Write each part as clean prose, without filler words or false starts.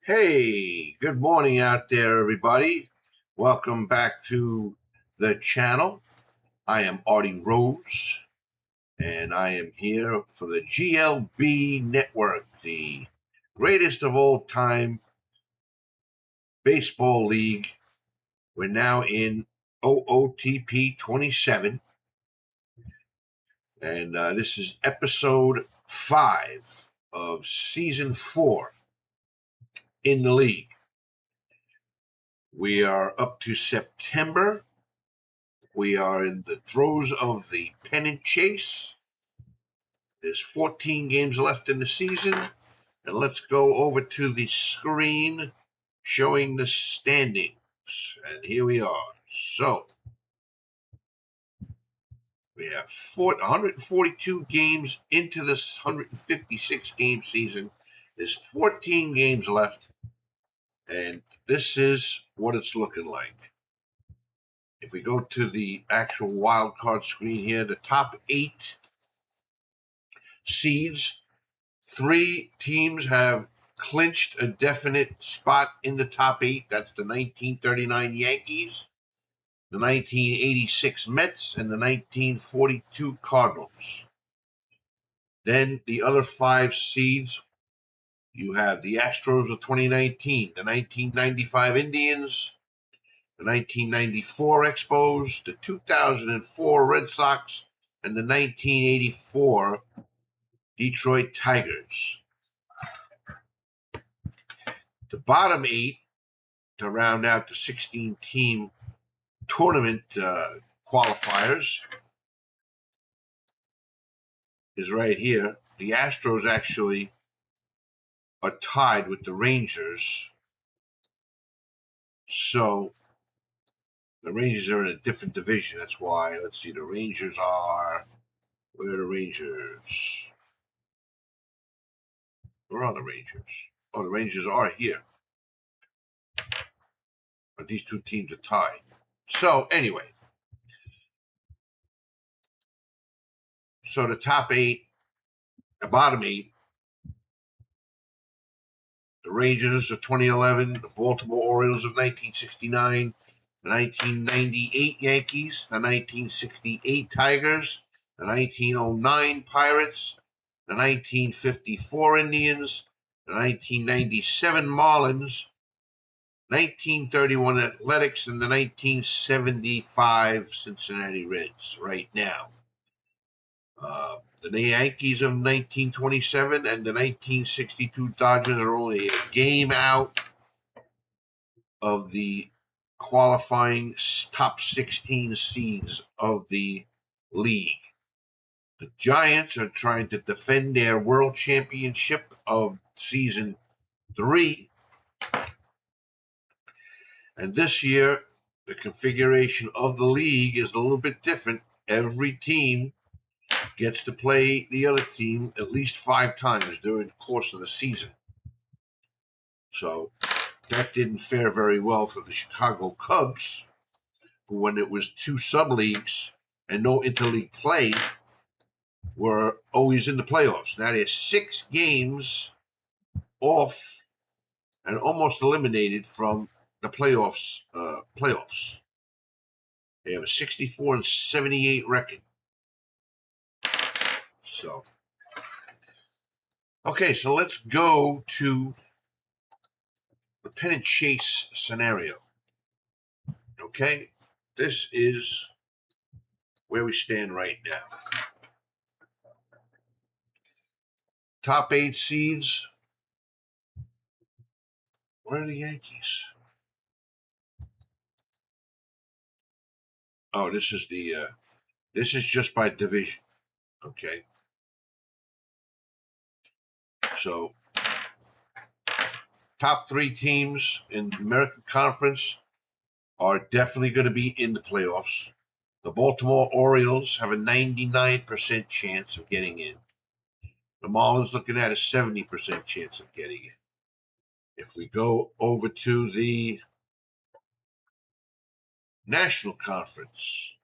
Hey, good morning out there, everybody. Welcome back to the channel. I am Artie Rose, and I am here for the GLB Network, the greatest of all time baseball league. We're now in OOTP 27, and this is episode 5 of season 4 in the league. We are up to September. We are in the throes of the pennant chase. There's 14 games left in the season. And let's go over to the screen showing the standings. And here we are. So we have 142 games into this 156 game season. There's 14 games left. And this is what it's looking like. If we go to the actual wild card screen here, the top 8 seeds, 3 teams have clinched a definite spot in the top 8. That's the 1939 Yankees, the 1986 Mets, and the 1942 Cardinals. Then the other 5 seeds, you have the Astros of 2019, the 1995 Indians, the 1994 Expos, the 2004 Red Sox, and the 1984 Detroit Tigers. The bottom 8, to round out the 16-team tournament qualifiers, is right here. The Astros actually are tied with the Rangers. So the Rangers are in a different division. That's why, let's see, the Rangers are, where are the Rangers? Where are the Rangers? Oh, the Rangers are here. But these two teams are tied. So anyway, so the top 8, the bottom 8, the Rangers of 2011, the Baltimore Orioles of 1969, the 1998 Yankees, the 1968 Tigers, the 1909 Pirates, the 1954 Indians, the 1997 Marlins, 1931 Athletics, and the 1975 Cincinnati Reds right now. The Yankees of 1927 and the 1962 Dodgers are only a game out of the qualifying top 16 seeds of the league. The Giants are trying to defend their world championship of season 3. And this year, the configuration of the league is a little bit different. Every team gets to play the other team at least 5 times during the course of the season. So that didn't fare very well for the Chicago Cubs, who, when it was 2 sub-leagues and no interleague play, were always in the playoffs. Now they're 6 games off and almost eliminated from the playoffs. They have a 64-78 record. So, okay, so let's go to the pennant chase scenario. Okay, this is where we stand right now. Top 8 seeds. Where are the Yankees? Oh, this is just by division. Okay. So, top 3 teams in the American Conference are definitely going to be in the playoffs. The Baltimore Orioles have a 99% chance of getting in. The Marlins looking at a 70% chance of getting in. If we go over to the National Conference,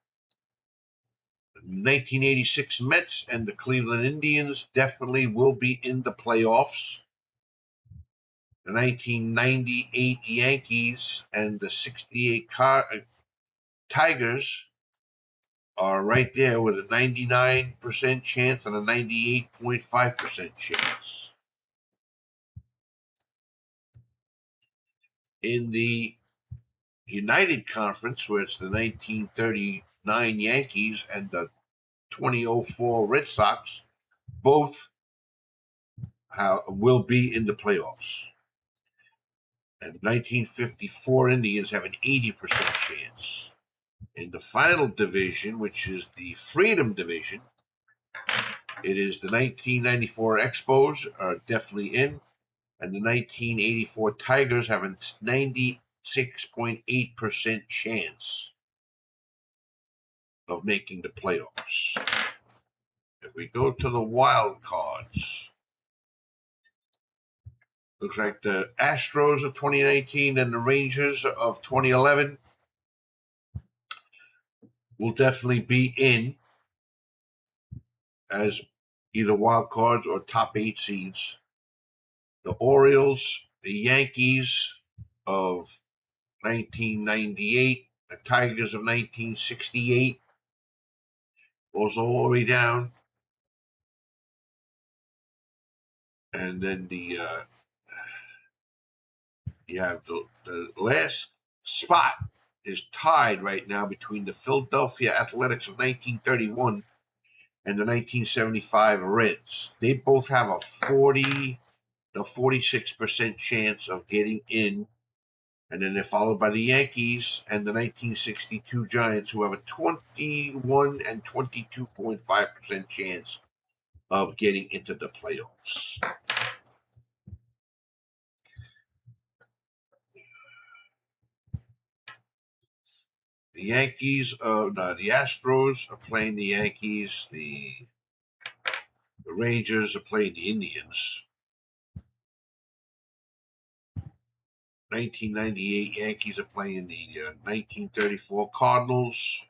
the 1986 Mets and the Cleveland Indians definitely will be in the playoffs. The 1998 Yankees and the 68 Tigers are right there with a 99% chance and a 98.5% chance. In the United Conference, where it's the 1939 Yankees and the 2004 Red Sox, both will be in the playoffs. And 1954 Indians have an 80% chance. In the final division, which is the Freedom Division, it is the 1994 Expos are definitely in, and the 1984 Tigers have a 96.8% chance of making the playoffs. If we go to the wild cards, looks like the Astros of 2019 and the Rangers of 2011 will definitely be in as either wild cards or top 8 seeds. The Orioles, the Yankees of 1998, the Tigers of 1968 goes all the way down. And then you have the last spot is tied right now between the Philadelphia Athletics of 1931 and the 1975 Reds. They both have a 46% chance of getting in. And then they're followed by the Yankees and the 1962 Giants, who have a 21 and 22.5% chance of getting into the playoffs. The Astros are playing the Yankees. The Rangers are playing the Indians. 1998 Yankees are playing the 1934 Cardinals.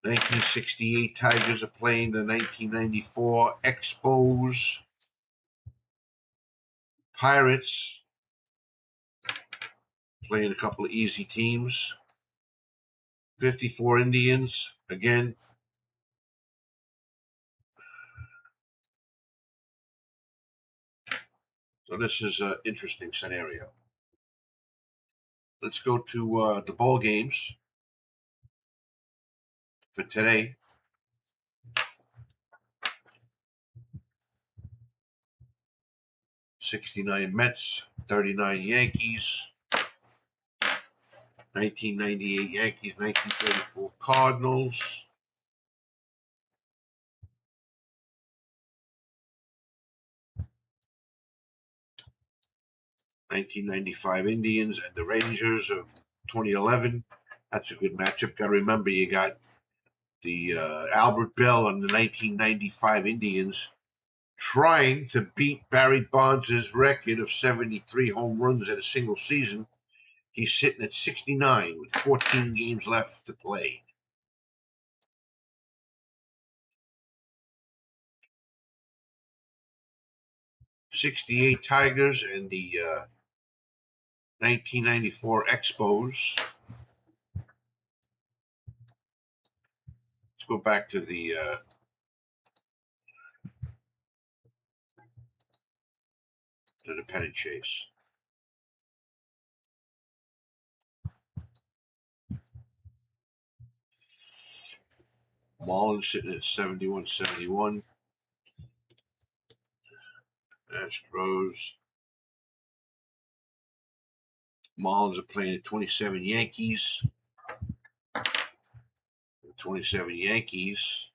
1968 Tigers are playing the 1994 Expos. Pirates playing a couple of easy teams. 54 Indians again. So this is an interesting scenario. Let's go to the ball games for today. '69 Mets, 39 Yankees, 1998 Yankees, 1934 Cardinals. '95 Indians and the Rangers of 2011. That's a good matchup. Got to remember, you got the Albert Bell and the 1995 Indians trying to beat Barry Bonds' record of 73 home runs in a single season. He's sitting at 69 with 14 games left to play. '68 Tigers and the 1994 Expos. Let's go back to the pennant chase. Marlins sitting at 71-71. Astros. Marlins are playing at 27 Yankees. 27 Yankees.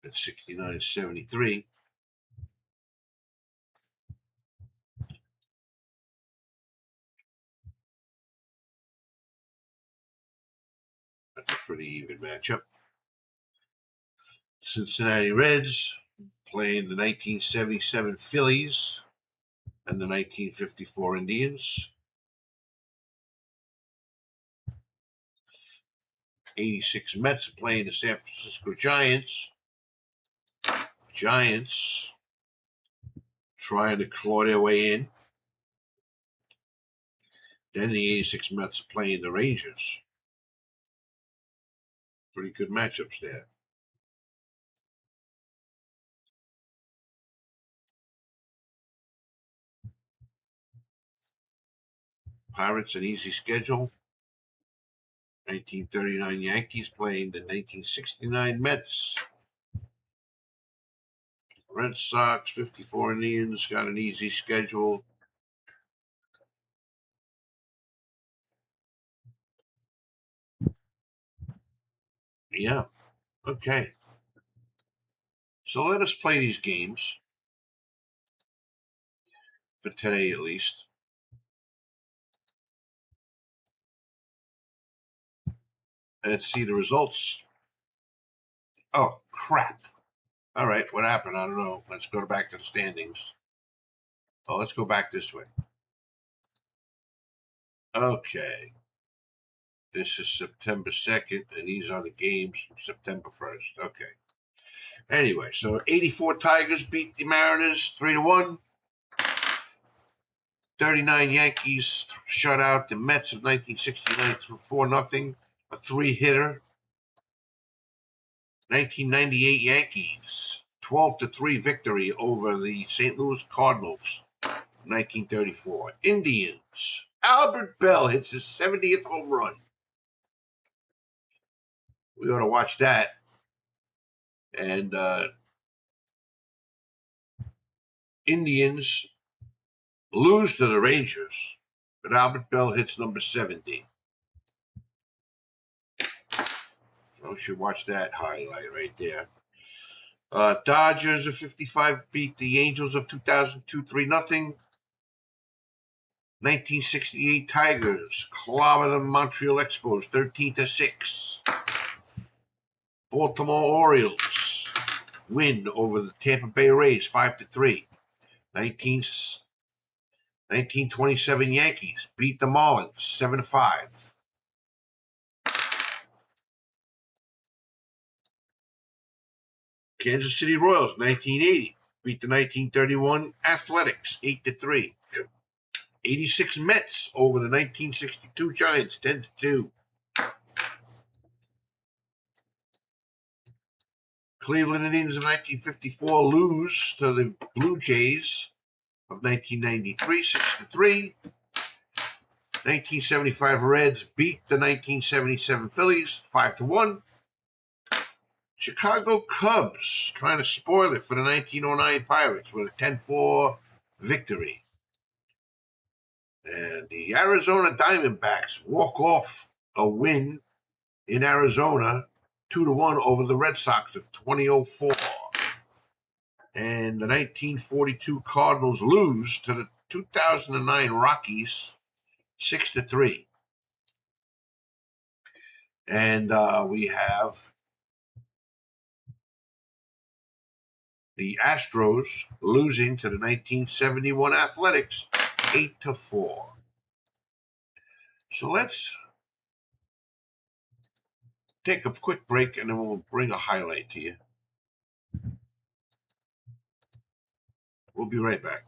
At 69-73. That's a pretty even matchup. Cincinnati Reds playing the 1977 Phillies and the 1954 Indians. 86 Mets playing the San Francisco Giants Giants trying to claw their way in. Then the 86 Mets are playing the Rangers. Pretty good matchups there. Pirates, an easy schedule. 1939 Yankees playing the 1969 Mets. Red Sox, 54 Indians, got an easy schedule. Yeah, okay. So let us play these games, for today at least. Let's see the results. Oh, crap. All right, what happened? I don't know. Let's go back to the standings. Oh, let's go back this way. Okay. This is September 2nd, and these are the games from September 1st. Okay. Anyway, so 84 Tigers beat the Mariners 3-1. 39 Yankees shut out the Mets of 1969 for 4-0, a three-hitter. 1998 Yankees, 12-3 victory over the St. Louis Cardinals. 1934 Indians, Albert Bell hits his 70th home run. We ought to watch that. And Indians lose to the Rangers, but Albert Bell hits number 70. So you should watch that highlight right there. Dodgers of 55 beat the Angels of 2002 3-0. 1968 Tigers clobber the Montreal Expos 13-6. Baltimore Orioles win over the Tampa Bay Rays 5-3. 1927 Yankees beat the Marlins 7-5. Kansas City Royals 1980 beat the 1931 Athletics 8-3. 86 Mets over the 1962 Giants 10-2. Cleveland Indians of 1954 lose to the Blue Jays of 1993 6-3. 1975 Reds beat the 1977 Phillies 5-1. Chicago Cubs trying to spoil it for the 1909 Pirates with a 10-4 victory. And the Arizona Diamondbacks walk off a win in Arizona 2-1 over the Red Sox of 2004. And the 1942 Cardinals lose to the 2009 Rockies 6-3. And we have the Astros losing to the 1971 Athletics 8-4. So let's take a quick break and then we'll bring a highlight to you. We'll be right back.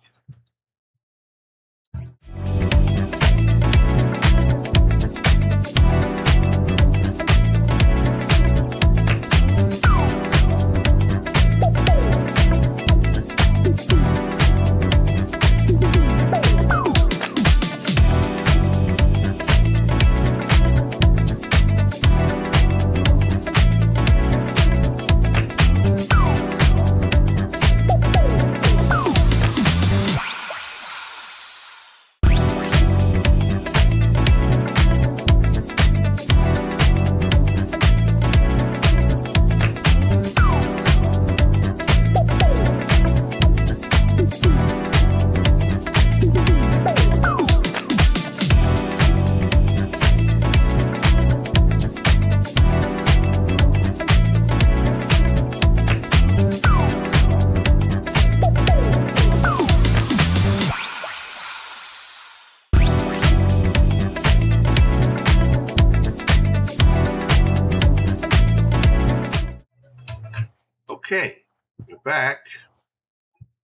Okay, We're back.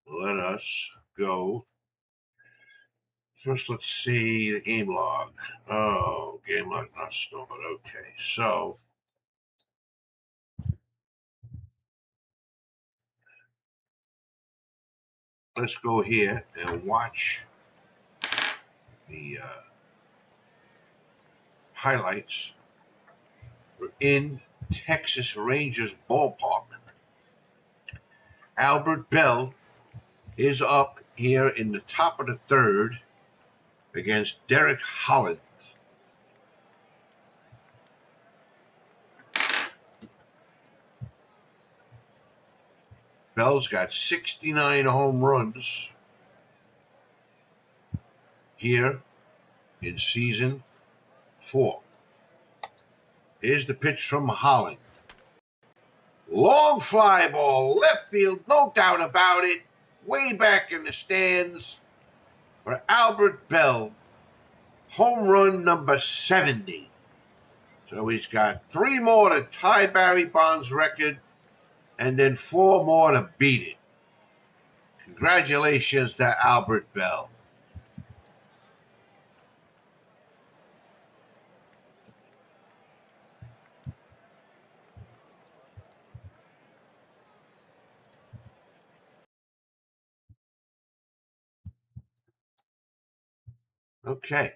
Let us go. First, let's see the game log. Oh, game log not stored. Okay, so let's go here and watch the highlights. We're in Texas Rangers ballpark. Albert Bell is up here in the top of the third against Derek Holland. Bell's got 69 home runs here in season 4. Here's the pitch from Holland. Long fly ball, left field, no doubt about it. Way back in the stands for Albert Bell. Home run number 70. So he's got 3 more to tie Barry Bonds' record and then 4 more to beat it. Congratulations to Albert Bell. Okay.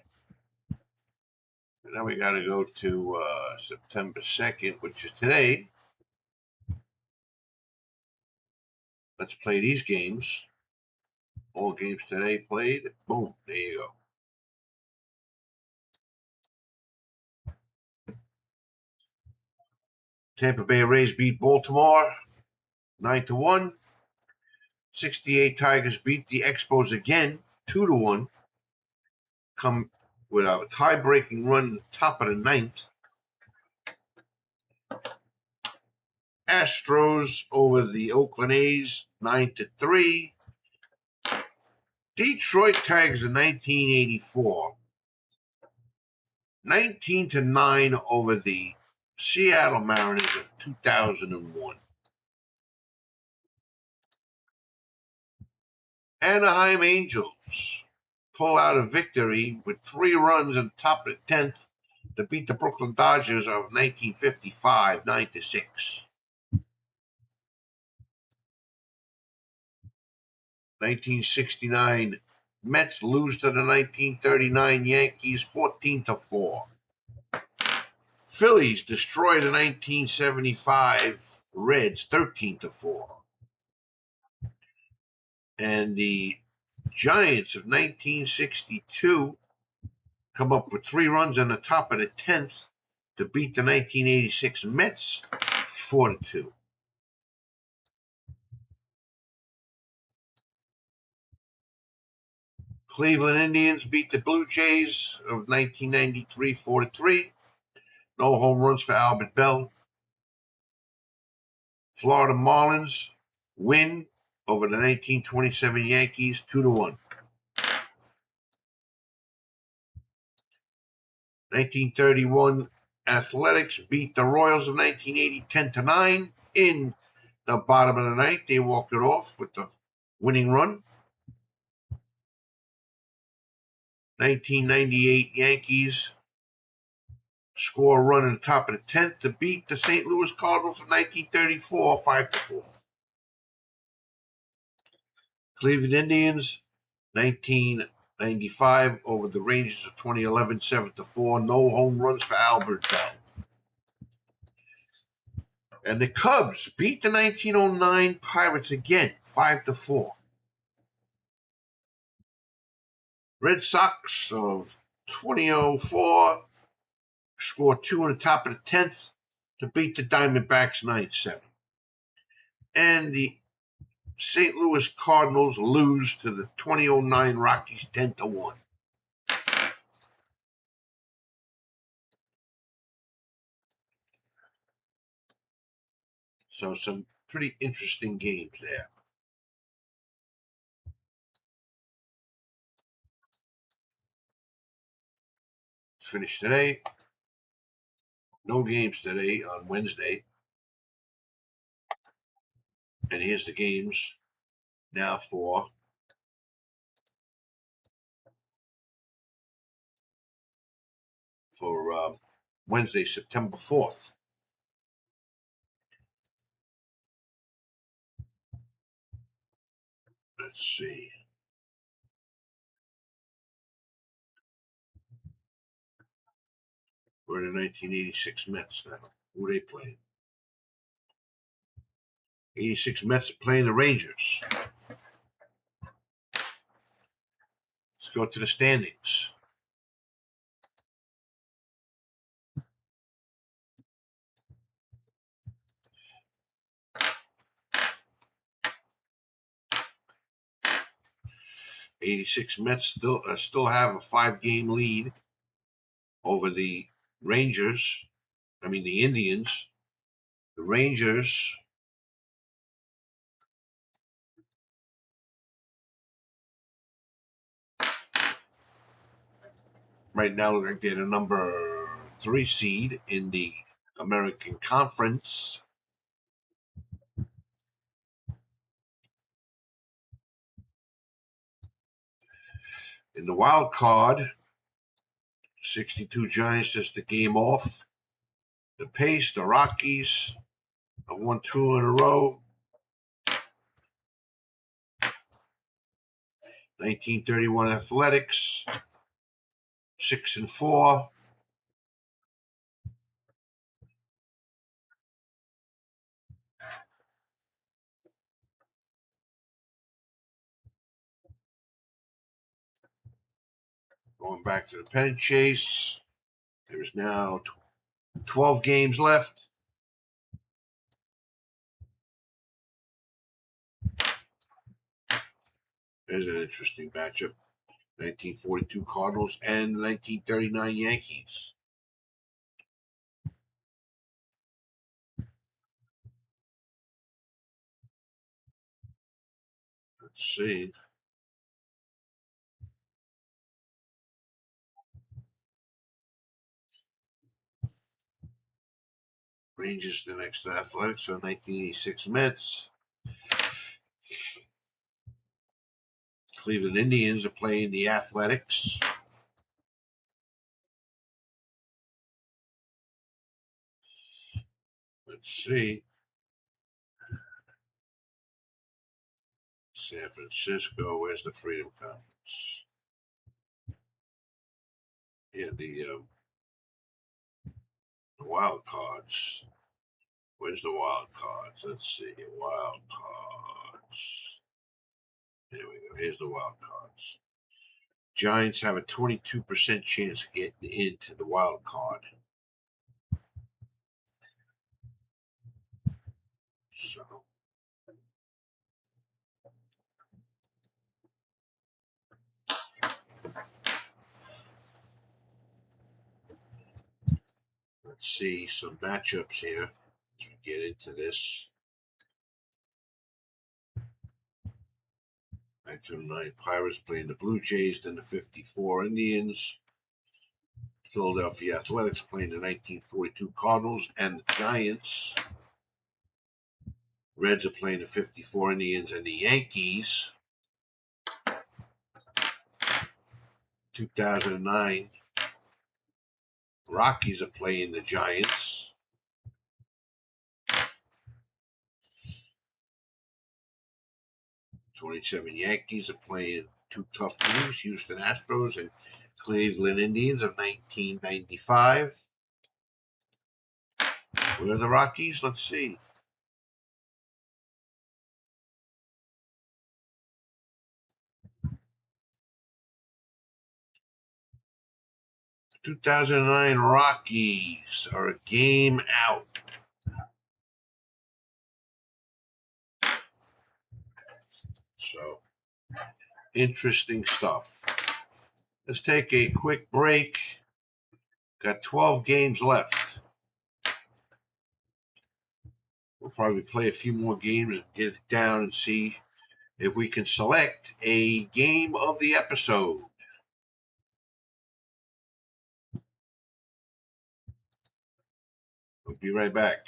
Now we got to go to September 2nd, which is today. Let's play these games. All games today played. Boom. There you go. Tampa Bay Rays beat Baltimore 9-1. 68 Tigers beat the Expos again 2-1. Come with a tie-breaking run at the top of the 9th. Astros over the Oakland A's 9-3. Detroit Tigers in 1984 19-9 over the Seattle Mariners of 2001. Anaheim Angels pull out a victory with 3 runs in the top of the 10th to beat the Brooklyn Dodgers of 1955 9-6. 1969 Mets lose to the 1939 Yankees 14-4. Phillies destroy the 1975 Reds 13-4. And the Giants of 1962 come up with 3 runs on the top of the 10th to beat the 1986 Mets 4-2. Cleveland Indians beat the Blue Jays of 1993 4-3. No home runs for Albert Bell. Florida Marlins win over the 1927 Yankees 2-1. 1931 Athletics beat the Royals of 1980 10-9 in the bottom of the ninth. They walked it off with the winning run. 1998 Yankees score a run in the top of the 10th to beat the St. Louis Cardinals of 1934 5-4. Cleveland Indians 1995 over the Rangers of 2011 7-4. No home runs for Albert Bell. And the Cubs beat the 1909 Pirates again 5-4. Red Sox of 2004 score 2 in the top of the 10th to beat the Diamondbacks 9-7. And the St. Louis Cardinals lose to the 2009 Rockies 10-1. So some pretty interesting games there. Finished today. No games today on Wednesday. And here's the games now for Wednesday, September 4th. Let's see. We're in the 1986 Mets now. Who are they playing? 86 Mets playing the Rangers. Let's go to the standings. '86 Mets still have a 5-game lead over the Rangers. I mean the Indians. The Rangers right now look like they're the number 3 seed in the American Conference. In the wild card, 62 Giants just the game off. The pace, the Rockies have won 2 in a row. 1931 Athletics, 6-4. Going back to the pennant chase. There's now 12 games left. There's an interesting matchup. 1942 Cardinals and 1939 Yankees. Let's see. Rangers the next to Athletics, so 1986 Mets. Cleveland Indians are playing the Athletics. Let's see. San Francisco, where's the Freedom Conference? Yeah, the wild cards. Where's the wild cards? Let's see. Wild cards. There we go. Here's the wild cards. Giants have a 22% chance of getting into the wild card. So let's see some matchups here as we get into this. 1909 Pirates playing the Blue Jays, then the 54 Indians. Philadelphia Athletics playing the 1942 Cardinals and the Giants. Reds are playing the 54 Indians and the Yankees. 2009 Rockies are playing the Giants. 27 Yankees are playing 2 tough teams, Houston Astros and Cleveland Indians of 1995. Where are the Rockies? Let's see. The 2009 Rockies are a game out. So, interesting stuff. Let's take a quick break. Got 12 games left. We'll probably play a few more games and get it down and see if we can select a game of the episode. We'll be right back.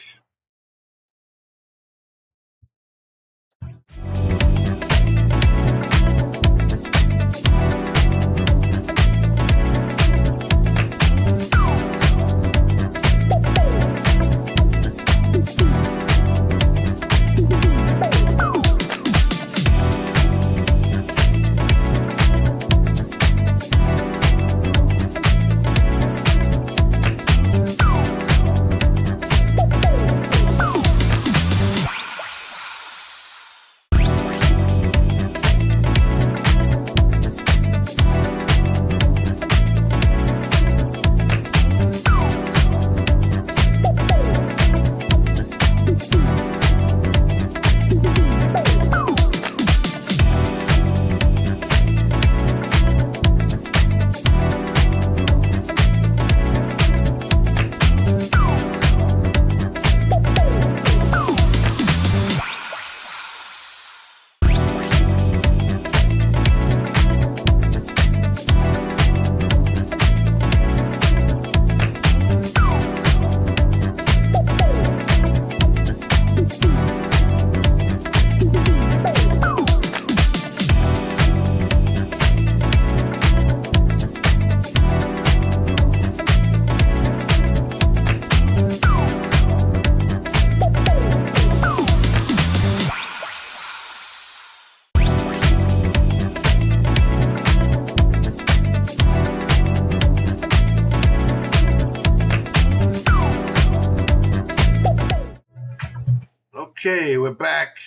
Okay, we're back.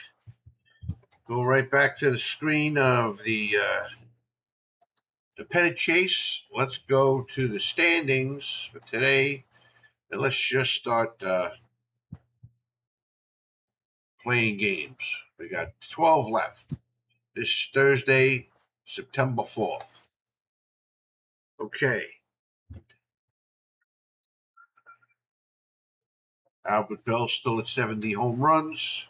Go right back to the screen of the pennant chase. Let's go to the standings for today, and let's just start playing games. We got 12 left. This is Thursday, September 4th. Okay. Albert Bell still at 70 home runs.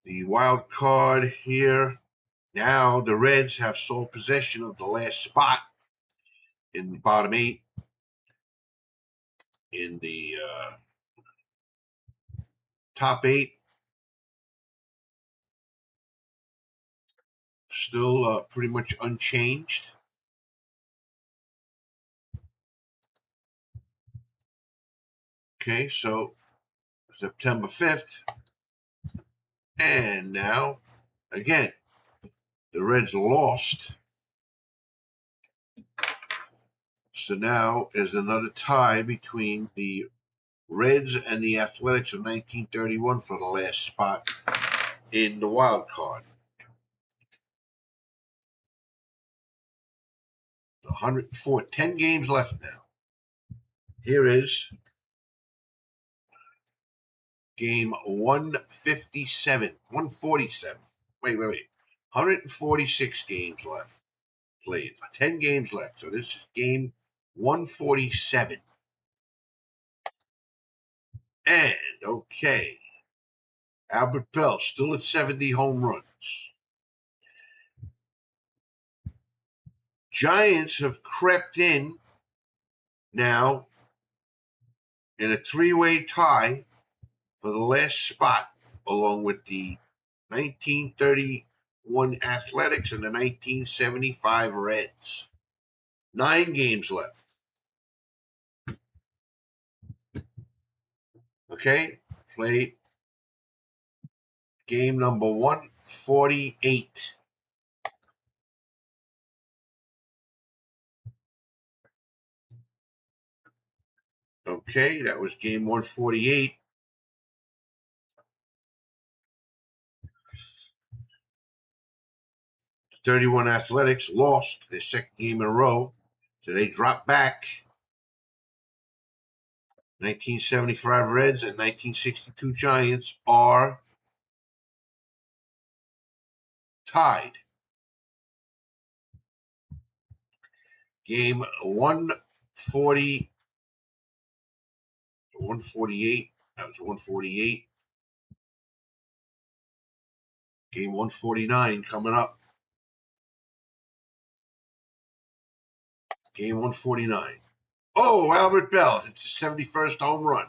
The wild card here. Now the Reds have sole possession of the last spot in the bottom 8 in the top 8. Still pretty much unchanged. Okay, so September 5th. And now, again, the Reds lost. So now is another tie between the Reds and the Athletics of 1931 for the last spot in the wild card. 104, 10 games left now. Here is game 157, 147. Wait. 146 games left played. 10 games left. So this is game 147. And, okay, Albert Bell still at 70 home runs. Giants have crept in now in a three-way tie for the last spot, along with the 1931 Athletics and the 1975 Reds. 9 games left. Okay, play game number 148. Okay, that was game 148. 31 Athletics lost their second game in a row, so they dropped back. 1975 Reds and 1962 Giants are tied. Game 148. That was 148. Game 149 coming up. Game 149. Oh, Albert Bell. It's his 71st home run.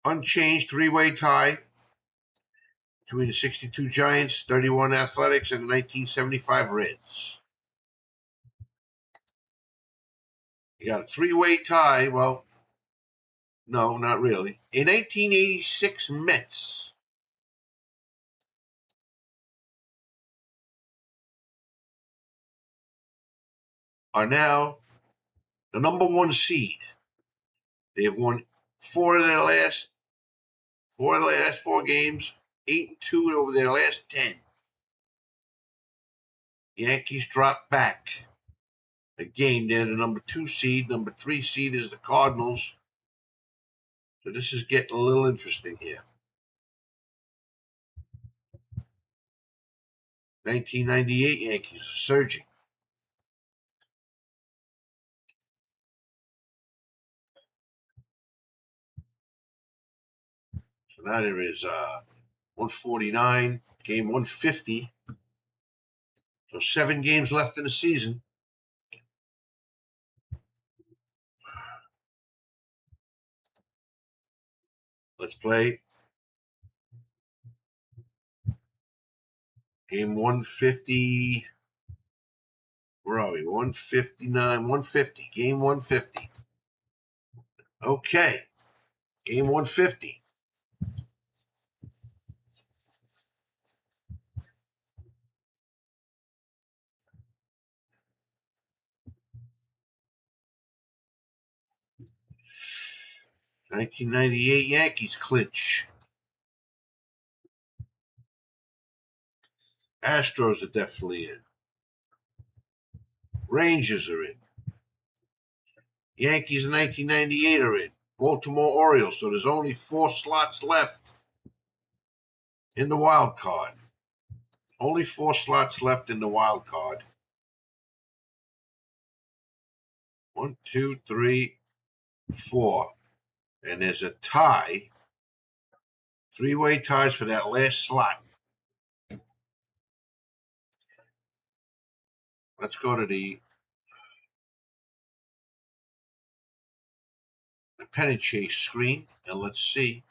Unchanged three-way tie between the 62 Giants, 31 Athletics, and the 1975 Reds. You got a three-way tie. Well, no, not really. A 1986 Mets are now the number 1 seed. They have won 4 of their last 4 games, 8-2 over their last 10. Yankees dropped back a game. They're the number 2 seed. Number 3 seed is the Cardinals. So this is getting a little interesting here. 1998 Yankees are surging. So now there is 149, game 150. So 7 games left in the season. Let's play game 150. Where are we? 159, 150. Game 150. Okay. Game 150. 1998 Yankees clinch. Astros are definitely in. Rangers are in. Yankees in 1998 are in. Baltimore Orioles. So there's only 4 slots left in the wild card. Only 4 slots left in the wild card. 1, 2, 3, 4. And there's a tie. 3-way ties for that last slot. Let's go to the pennant chase screen and let's see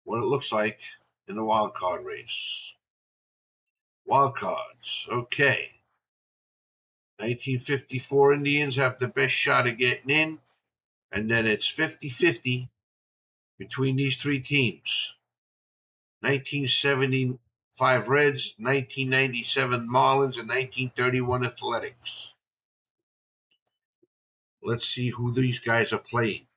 what it looks like in the wild card race. Wild cards. Okay. 1954 Indians have the best shot of getting in, and then it's 50-50 between these 3 teams. 1975 Reds, 1997 Marlins, and 1931 Athletics. Let's see who these guys are playing.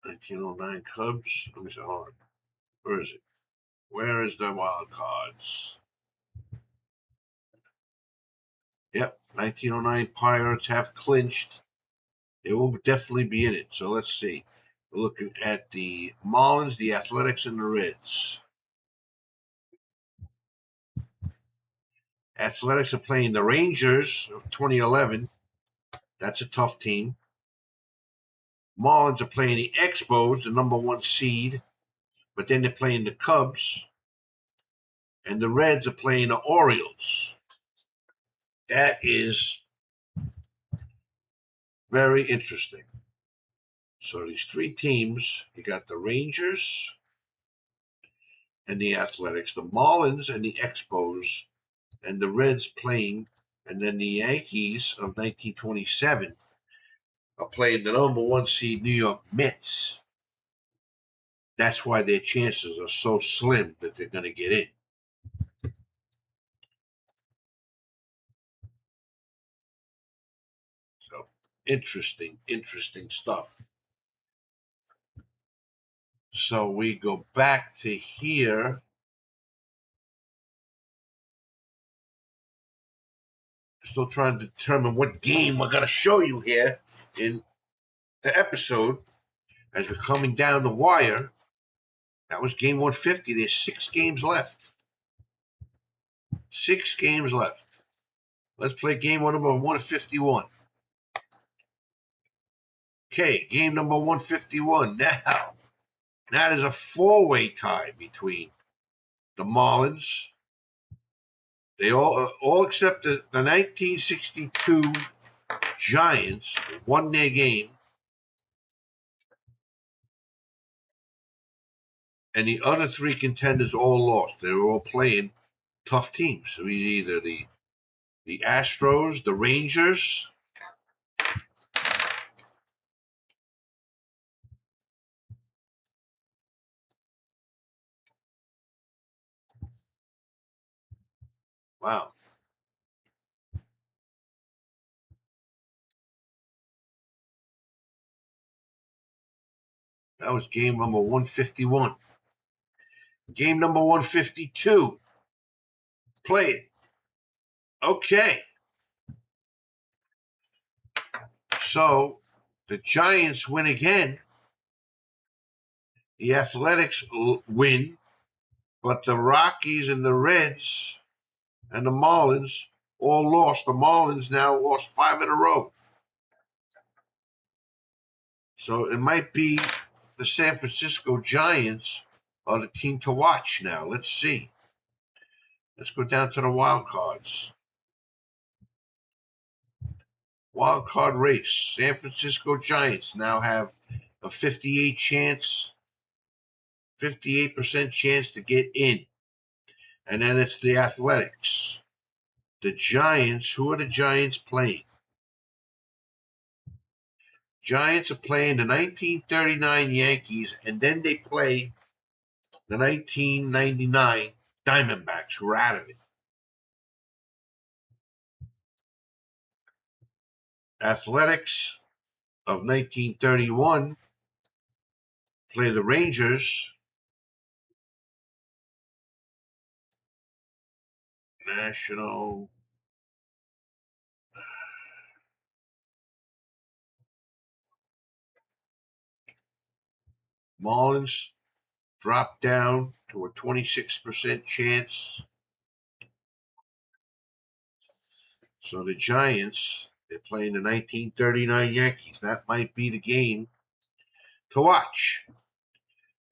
"1909 Cubs." Let me see. Hold on. Where is it? Where is the wild cards? Yep, 1909 Pirates have clinched. They will definitely be in it. So let's see. We're looking at the Marlins, the Athletics, and the Reds. Athletics are playing the Rangers of 2011. That's a tough team. Marlins are playing the Expos, the number 1 seed, but then they're playing the Cubs. And the Reds are playing the Orioles. That is very interesting. So these 3 teams, you got the Rangers and the Athletics, the Marlins and the Expos, and the Reds playing, and then the Yankees of 1927 are playing the number 1 seed New York Mets. That's why their chances are so slim that they're going to get in. So interesting stuff. So we go back to here. Still trying to determine what game we're going to show you here in the episode as we're coming down the wire. That was game 150. There's 6 games left. 6 games left. Let's play game number 151. Okay, game number 151. Now, that is a 4-way tie between the Marlins. They all except the 1962 Giants won their game, and the other 3 contenders all lost. They were all playing tough teams. It was either the Astros, the Rangers. Wow. That was game number 151. Game number 152. Play it. Okay. So the Giants win again. The Athletics win, but the Rockies and the Reds and the Marlins all lost. The Marlins now lost 5 in a row. So it might be the San Francisco Giants are the team to watch now. Let's see. Let's go down to the wild cards. Wild card race. San Francisco Giants now have a 58% chance to get in. And then it's the Athletics. The Giants, who are the Giants playing? Giants are playing the 1939 Yankees, and then they play the 1999 Diamondbacks, who are out of it. Athletics of 1931 play the Rangers. National Marlins dropped down to a 26% chance. So the Giants, they're playing the 1939 Yankees. That might be the game to watch.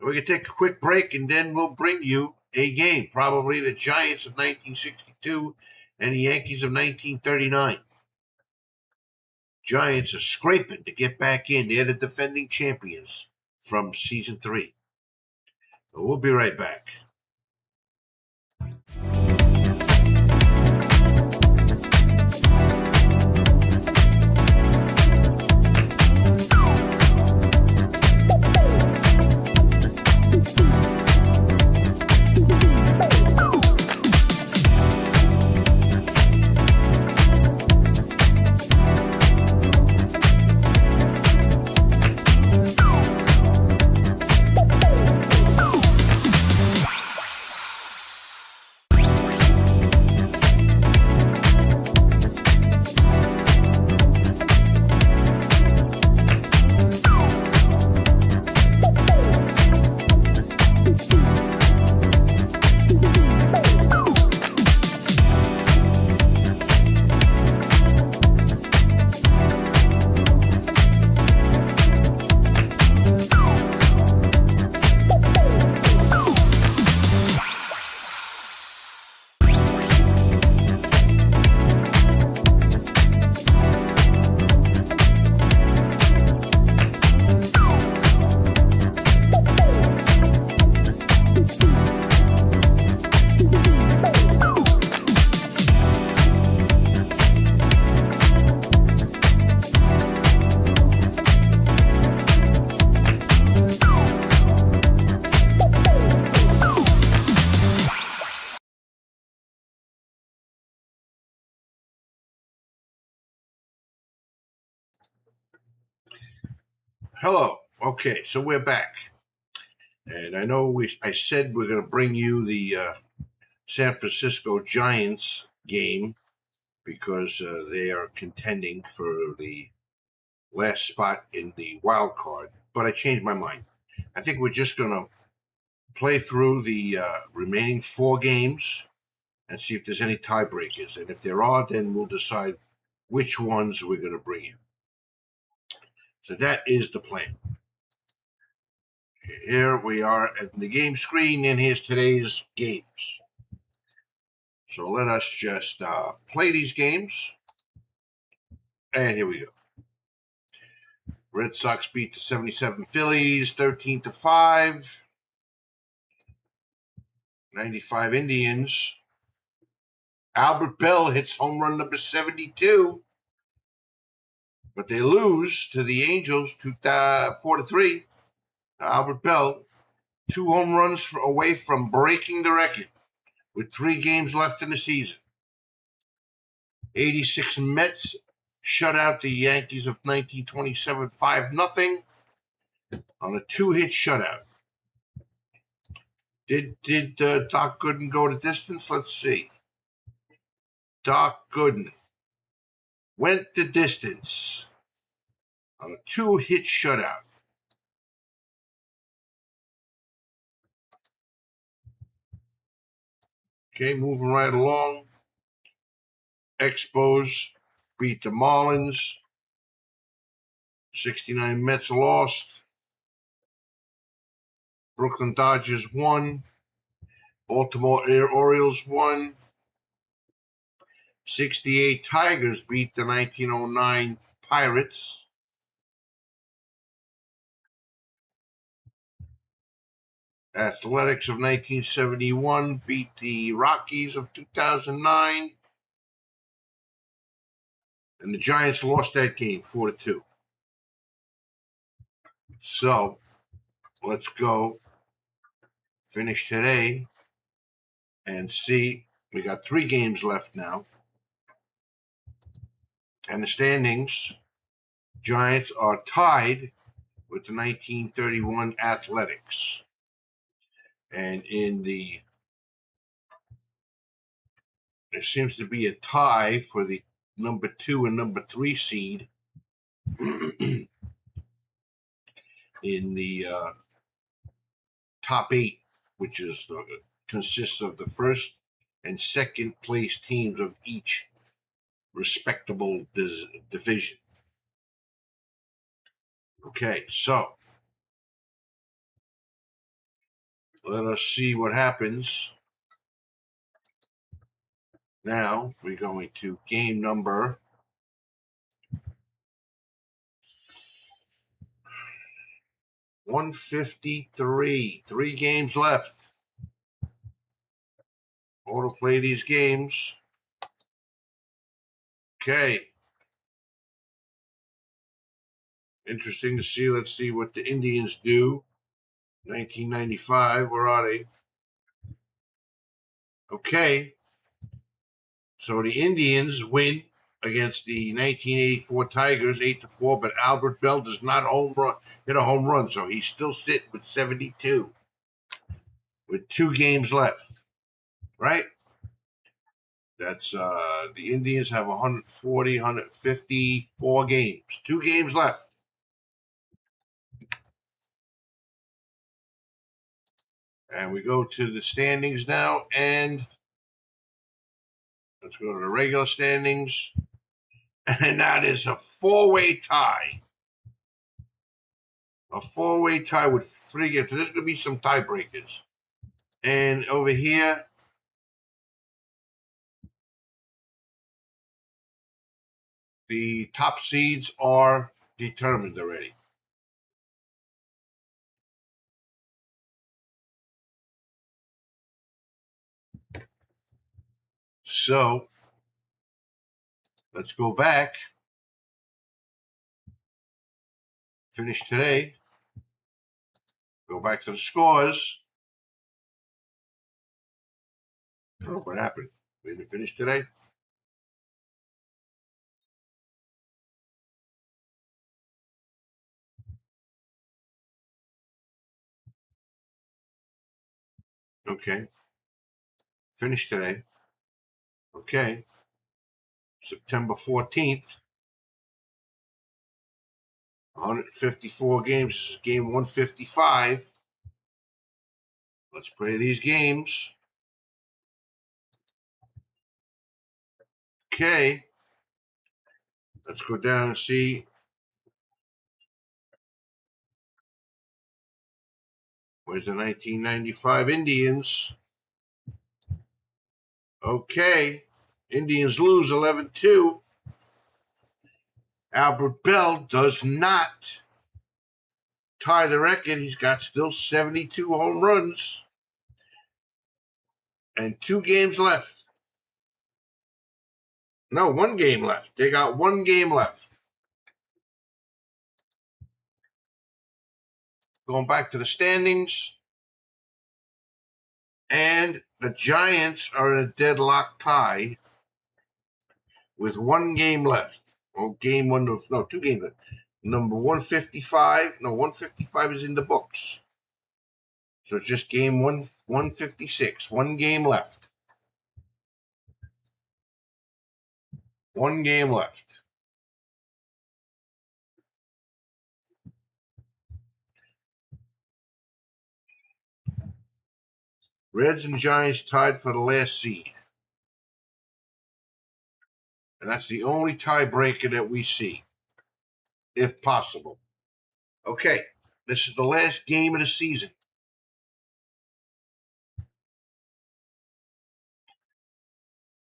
We're going to take a quick break, and then we'll bring you a game, probably the Giants of 1962 and the Yankees of 1939. Giants are scraping to get back in. They're the defending champions from season 3. So we'll be right back. Hello. Okay, so we're back. And I know I said we're going to bring you the San Francisco Giants game because they are contending for the last spot in the wild card. But I changed my mind. I think we're just going to play through the remaining 4 games and see if there's any tiebreakers. And if there are, then we'll decide which ones we're going to bring in. So that is the plan. Here we are at the game screen, and here's today's games. So let us just play these games. And here we go. Red Sox beat the 77 Phillies 13-5. 95 Indians. Albert Bell hits home run number 72. But they lose to the Angels 4-3. Albert Bell, 2 home runs away from breaking the record with 3 games left in the season. 86 Mets shut out the Yankees of 1927 5-0 on a 2-hit shutout. Did Doc Gooden go the distance? Let's see. Doc Gooden went the distance on a 2-hit shutout. Okay, moving right along. Expos beat the Marlins. 69 Mets lost. Brooklyn Dodgers won. Baltimore Orioles won. 68 Tigers beat the 1909 Pirates. Athletics of 1971 beat the Rockies of 2009. And the Giants lost that game 4-2. So let's go finish today and see. We got 3 games left now. And the standings, Giants are tied with the 1931 Athletics. And there seems to be a tie for the number 2 and number 3 seed in the top 8, which consists of the first and second place teams of each respectable division. Okay, so let us see what happens. Now we're going to game number 153. 3 games left. Autoplay these games. Okay. Interesting to see. Let's see what the Indians do. 1995. Where are they? Okay. So the Indians win against the 1984 Tigers 8-4, but Albert Bell does not hit a home run, so he's still sitting with 72 with 2 games left. Right? That's the Indians have 140, 154 games. 2 games left. And we go to the standings now, and let's go to the regular standings. And that is a 4-way tie. A 4-way tie with 3 games. So there's going to be some tiebreakers. And over here, the top seeds are determined already. So let's go back. Finish today. Go back to the scores. Oh, what happened? We didn't finish today? Okay. Finish today. Okay. September 14th. 154 games. This is game 155. Let's play these games. Okay. Let's go down and see. Where's the 1995 Indians? Okay. Indians lose 11-2. Albert Bell does not tie the record. He's got still 72 home runs and 2 games left. No, 1 game left. They got 1 game left. Going back to the standings. And the Giants are in a deadlock tie with 1 game left. Oh, game 1 of, no, 2 games left. Number 155. No, 155 is in the books. So it's just game 156. 1 game left. 1 game left. Reds and Giants tied for the last seed. And that's the only tiebreaker that we see, if possible. Okay, this is the last game of the season.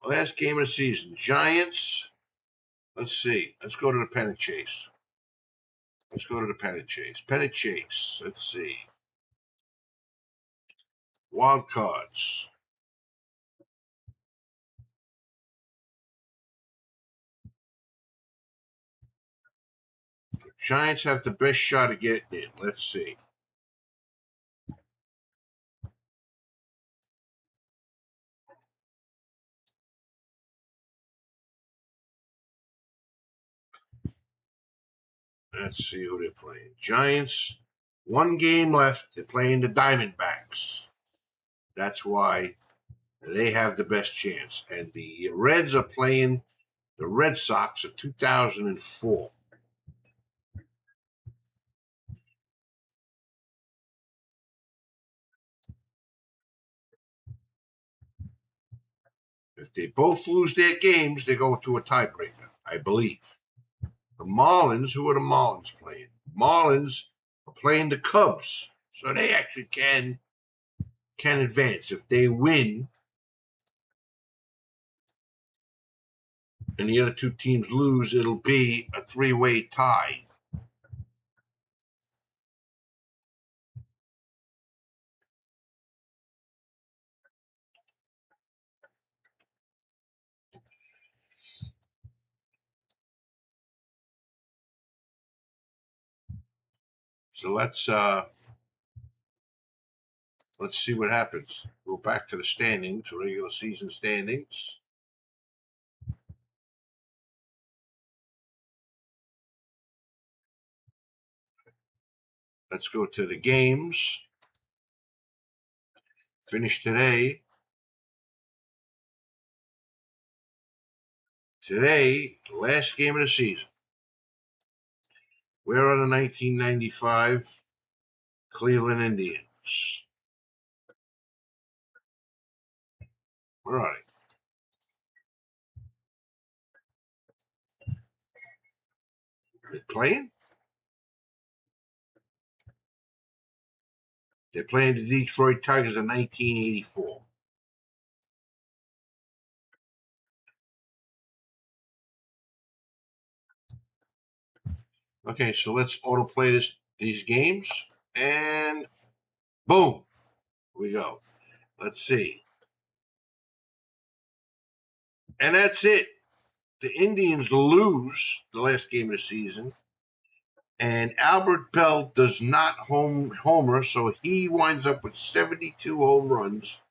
Last game of the season. Giants. Let's see. Let's go to the pennant chase. Let's go to the pennant chase. Pennant chase. Let's see. Wild cards. Giants have the best shot of getting in. Let's see. Let's see who they're playing. Giants. One game left. They're playing the Diamondbacks. That's why they have the best chance. And the Reds are playing the Red Sox of 2004. If they both lose their games, they go to a tiebreaker, I believe. The Marlins, who are the Marlins playing? Marlins are playing the Cubs, so they actually can advance. If they win and the other two teams lose, it'll be a three-way tie. So let's see what happens. Go back to the standings, regular season standings. Let's go to the games. Finish today. Today, last game of the season. Where are the 1995 Cleveland Indians? Where are they? They're playing? They're playing the Detroit Tigers in 1984. Okay, so let's autoplay these games, and boom, we go. Let's see. And that's it. The Indians lose the last game of the season, and Albert Bell does not homer, so he winds up with 72 home runs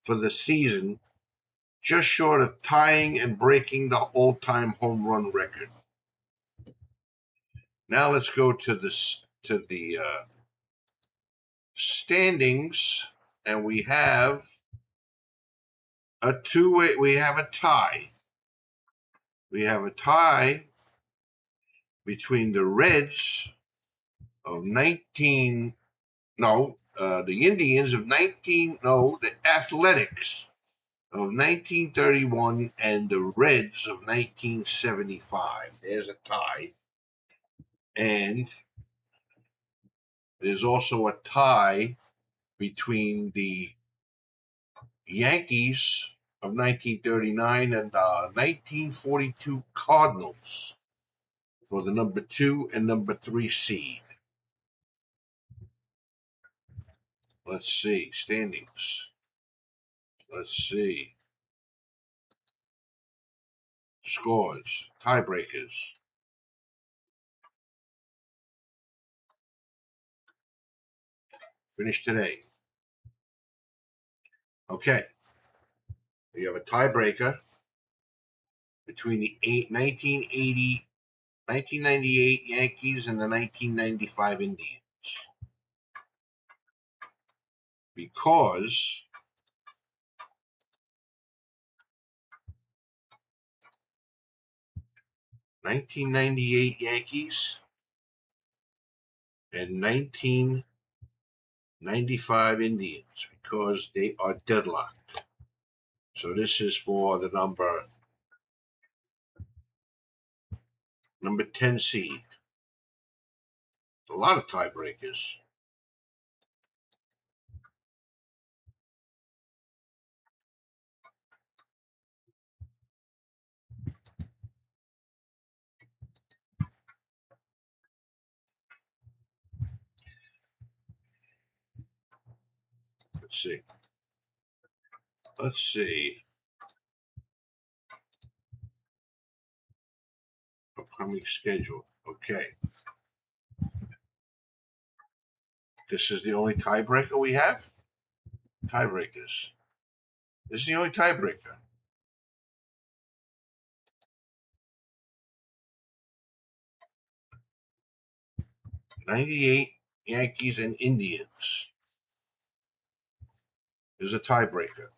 for the season, just short of tying and breaking the all-time home run record. Now let's go to the standings, and we have a two-way. We have a tie. We have a tie between the Reds of 19. No, the Indians of 19. No, the Athletics of 1931 and the Reds of 1975. There's a tie. And there's also a tie between the Yankees of 1939 and the 1942 Cardinals for the number 2 and number 3 seed. Let's see. Standings. Let's see. Scores. Tiebreakers. Finish today. Okay. We have a tiebreaker between the 1998 Yankees and the 1995 Indians. Because 1998 Yankees and 1995 Indians, because they are deadlocked. So this is for the number 10 seed. A lot of tiebreakers. Let's see. Let's see. Upcoming schedule. Okay. This is the only tiebreaker we have? Tiebreakers. This is the only tiebreaker. 98 Yankees and Indians is a tiebreaker.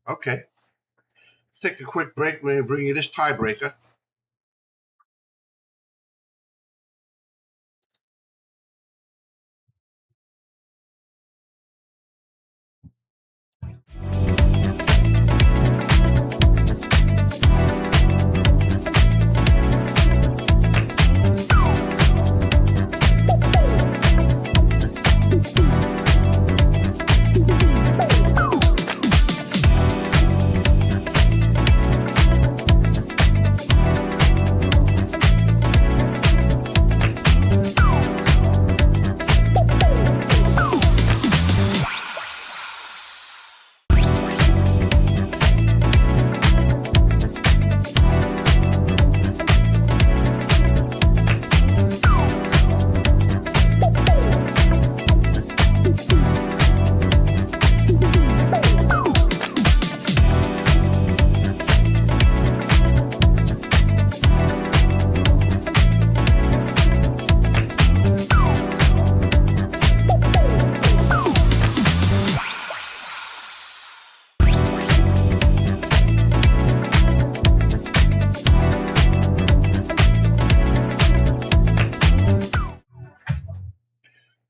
Okay. Let's take a quick break. We're going to bring you this tiebreaker.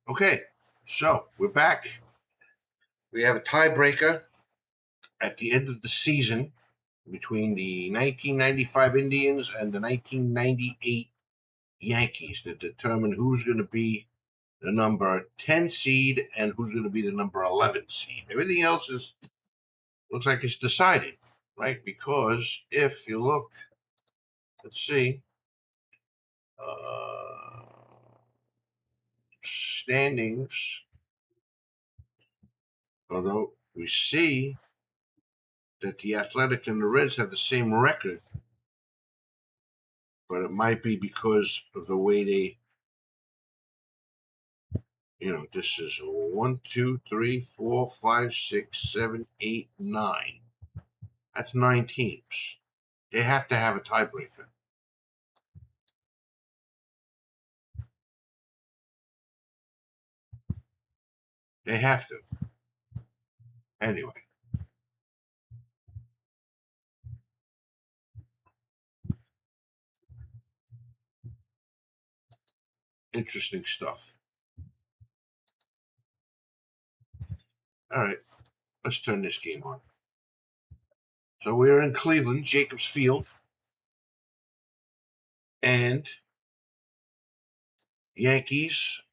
Okay, so we're back. We have a tiebreaker at the end of the season between the 1995 Indians and the 1998 Yankees to determine who's going to be the number 10 seed and who's going to be the number 11 seed. Everything else looks like it's decided, right? Because if you look, let's see, standings, although we see that the Athletics and the Reds have the same record, but it might be because of the way they, this is 1, 2, 3, 4, 5, 6, 7, 8, 9. That's 9 teams. They have to have a tiebreaker. They have to. Anyway. Interesting stuff. All right. Let's turn this game on. So we're in Cleveland, Jacobs Field. And Yankees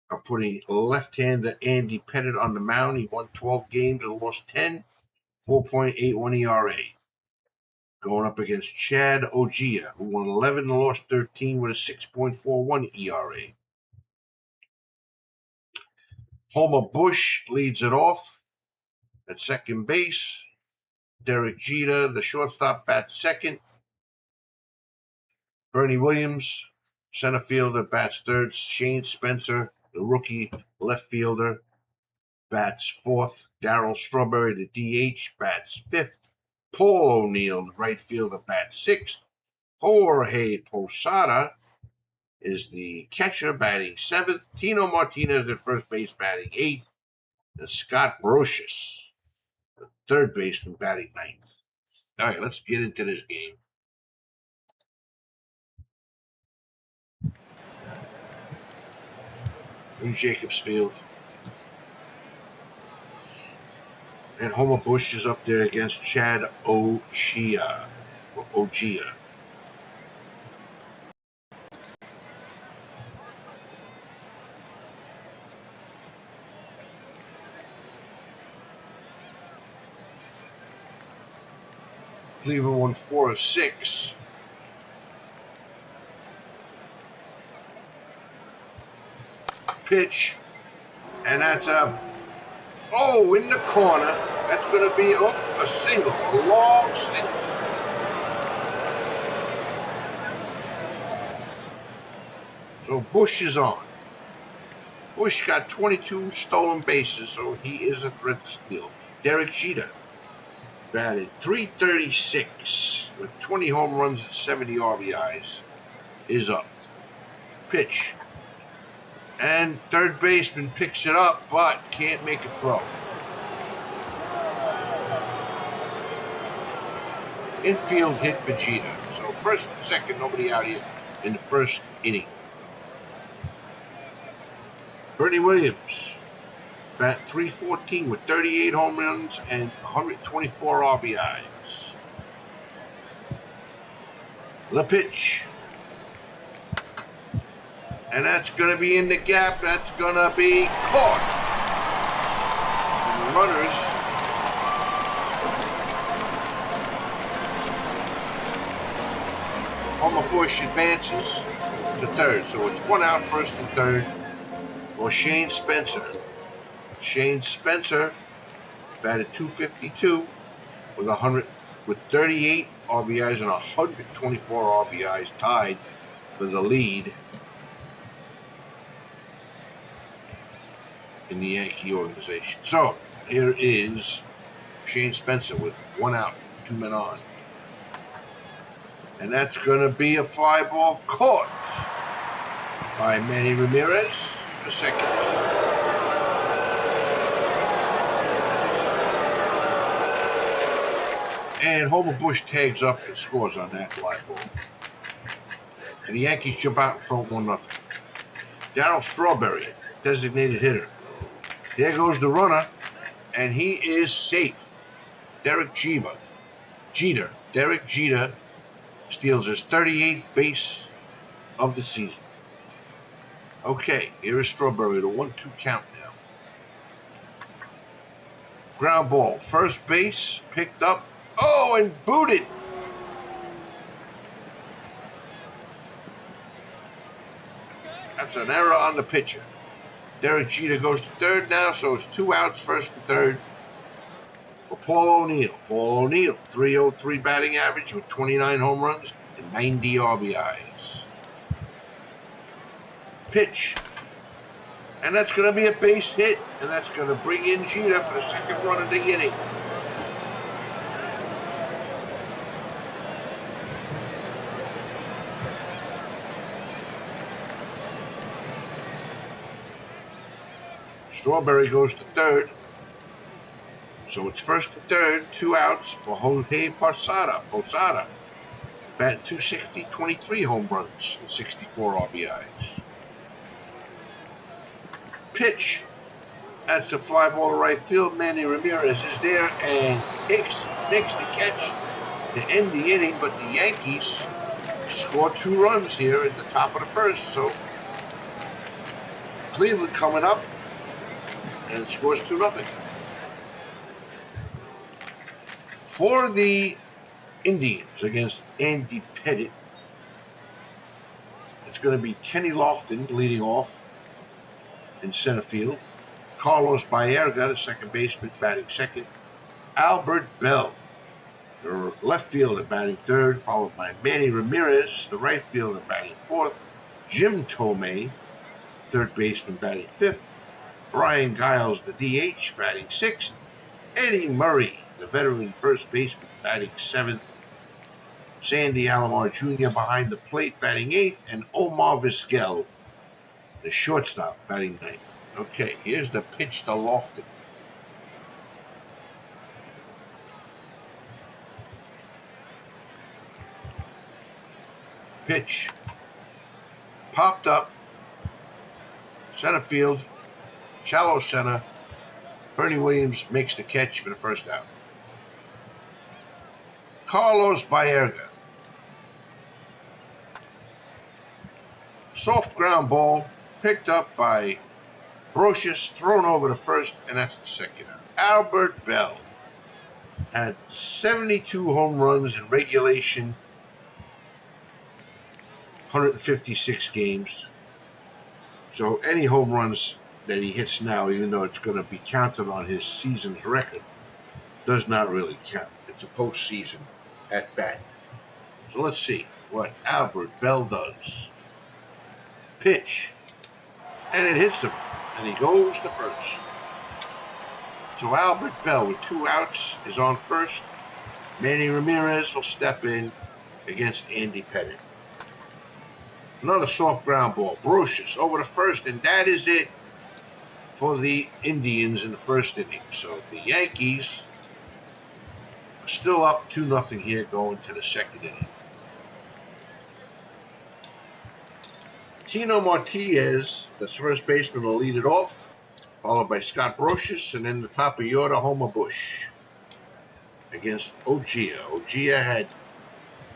are putting left-hander Andy Pettitte on the mound. He won 12 games and lost 10, 4.81 ERA. Going up against Chad Ogea, who won 11 and lost 13 with a 6.41 ERA. Homer Bush leads it off at second base. Derek Jeter, the shortstop, bats second. Bernie Williams, center fielder, bats third. Shane Spencer, the rookie left fielder, bats fourth. Darryl Strawberry, the DH, bats fifth. Paul O'Neill, the right fielder, bats sixth. Jorge Posada is the catcher, batting seventh. Tino Martinez at first base, batting eighth. And Scott Brocious, the third baseman, batting ninth. All right, let's get into this game. In Jacobs Field. And Homer Bush is up there against Chad Ogea. Cleveland won 4 of 6. Pitch. And that's in the corner. That's going to be a single, a long single. So Bush is on. Bush got 22 stolen bases, so he is a threat to steal. Derek Jeter batted .336 with 20 home runs and 70 RBIs. Is up. Pitch. And third baseman picks it up, but can't make a throw. Infield hit for Jeter. So first and second, nobody out here in the first inning. Bernie Williams bat .314 with 38 home runs and 124 RBIs. The pitch. And that's going to be in the gap. That's going to be caught. And the runners Homer Bush advances to third. So it's 1 out, first and third for Shane Spencer. Shane Spencer batted .252 with 38 RBIs and 124 RBIs, tied for the lead in the Yankee organization. So here is Shane Spencer with 1 out, 2 men on. And that's going to be a fly ball caught by Manny Ramirez for second. And Homer Bush tags up and scores on that fly ball. And the Yankees jump out in front 1-0. Darryl Strawberry, designated hitter. There goes the runner, and he is safe. Derek Jeter steals his 38th base of the season. Okay, here is Strawberry, the 1-2 count now. Ground ball, first base, picked up. Oh, and booted. That's an error on the pitcher. Derek Jeter goes to third now, so it's 2 outs, first and third for Paul O'Neill. Paul O'Neill, .303 batting average with 29 home runs and 90 RBIs. Pitch. And that's going to be a base hit, and that's going to bring in Jeter for the second run of the inning. Strawberry goes to third. So it's first and third, 2 outs for Jorge Posada. Bat .260, 23 home runs and 64 RBIs. Pitch. That's a fly ball to right field. Manny Ramirez is there and makes the catch to end the inning, but the Yankees score 2 runs here at the top of the first. So Cleveland coming up, and it scores 2-0. For the Indians against Andy Pettitte, it's going to be Kenny Lofton leading off in center field. Carlos Baerga, the second baseman, batting second. Albert Bell, the left fielder, batting third, followed by Manny Ramirez, the right fielder, batting fourth. Jim Tomei, third baseman, batting fifth. Brian Giles, the DH, batting sixth. Eddie Murray, the veteran first baseman, batting seventh. Sandy Alomar Jr. behind the plate, batting eighth. And Omar Vizquel, the shortstop, batting ninth. Okay, here's the pitch to Lofton. Pitch. Popped up. Center field. Shallow center. Bernie Williams makes the catch for the first out. Carlos Baerga. Soft ground ball picked up by Brocious, thrown over to first, and that's the second out. Albert Bell had 72 home runs in regulation, 156 games. So any home runs that he hits now, even though it's going to be counted on his season's record, does not really count. It's a postseason at bat. So let's see what Albert Bell does. Pitch. And it hits him. And he goes to first. So Albert Bell with 2 outs is on first. Manny Ramirez will step in against Andy Pettitte. Another soft ground ball. Brocious over to first, and that is it for the Indians in the first inning. So the Yankees are still up 2-0 here going to the second inning. Tino Martinez, the first baseman, will lead it off, followed by Scott Brocious, and then the top of the order, Homer Bush against Ojia. Ojia had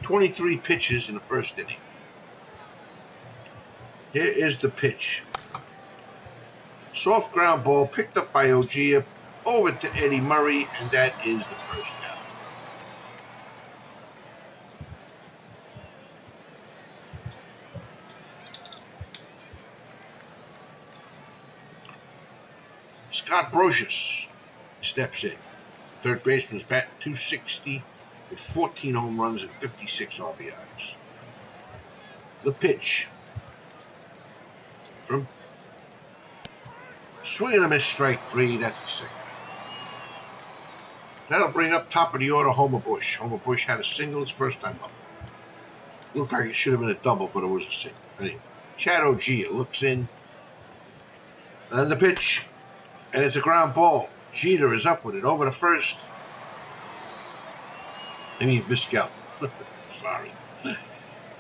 23 pitches in the first inning. Here is the pitch. Soft ground ball picked up by Ojia over to Eddie Murray, and that is the first out. Scott Brocious steps in. Third baseman's batting .260 with 14 home runs and 56 RBIs. The pitch. From swing and a miss, strike 3. That's the second. That'll bring up top of the order Homer Bush. Homer Bush had a single his first time up. Looked like it should have been a double, but it was a single. Anyway, Chad Ojia looks in. And the pitch. And it's a ground ball. Jeter is up with it over to first. Vizquel. Sorry.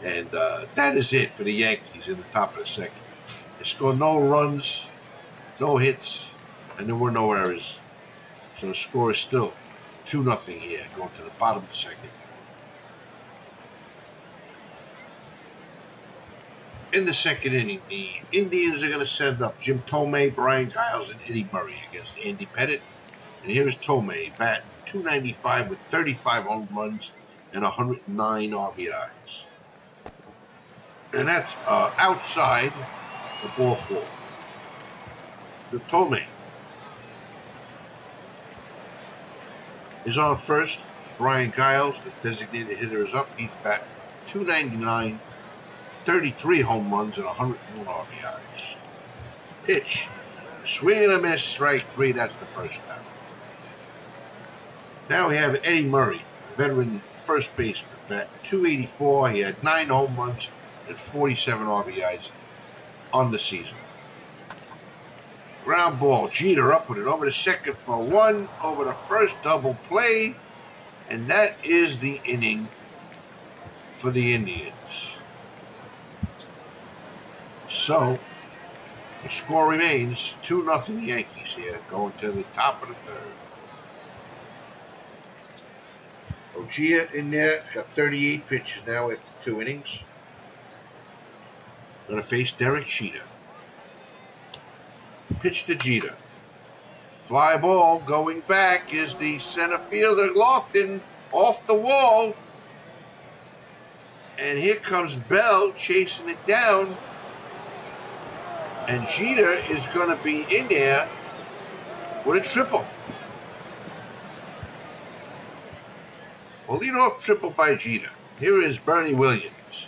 And that is it for the Yankees in the top of the second. They scored no runs, no hits, and there were no errors. So the score is still 2-0 here, going to the bottom of the second. In the second inning, the Indians are going to send up Jim Thome, Brian Giles, and Eddie Murray against Andy Pettitte. And here's Thome, batting .295 with 35 home runs and 109 RBIs. And that's outside the ball four. The Thome is on first. Brian Giles, the designated hitter, is up. He's batting .299, 33 home runs and 101 RBIs. Pitch. Swing and a miss, strike 3. That's the first out. Now we have Eddie Murray, veteran first baseman, batting .284. He had 9 home runs and 47 RBIs on the season. Ground ball. Jeter up with it over to second for 1. Over to first, double play. And that is the inning for the Indians. So, the score remains 2-0 Yankees here, going to the top of the third. Ojia in there, got 38 pitches now after 2 innings. Going to face Derek Jeter. Pitch to Jeter. Fly ball going back is the center fielder Lofton off the wall. And here comes Bell chasing it down. And Jeter is going to be in there with a triple. A leadoff triple by Jeter. Here is Bernie Williams.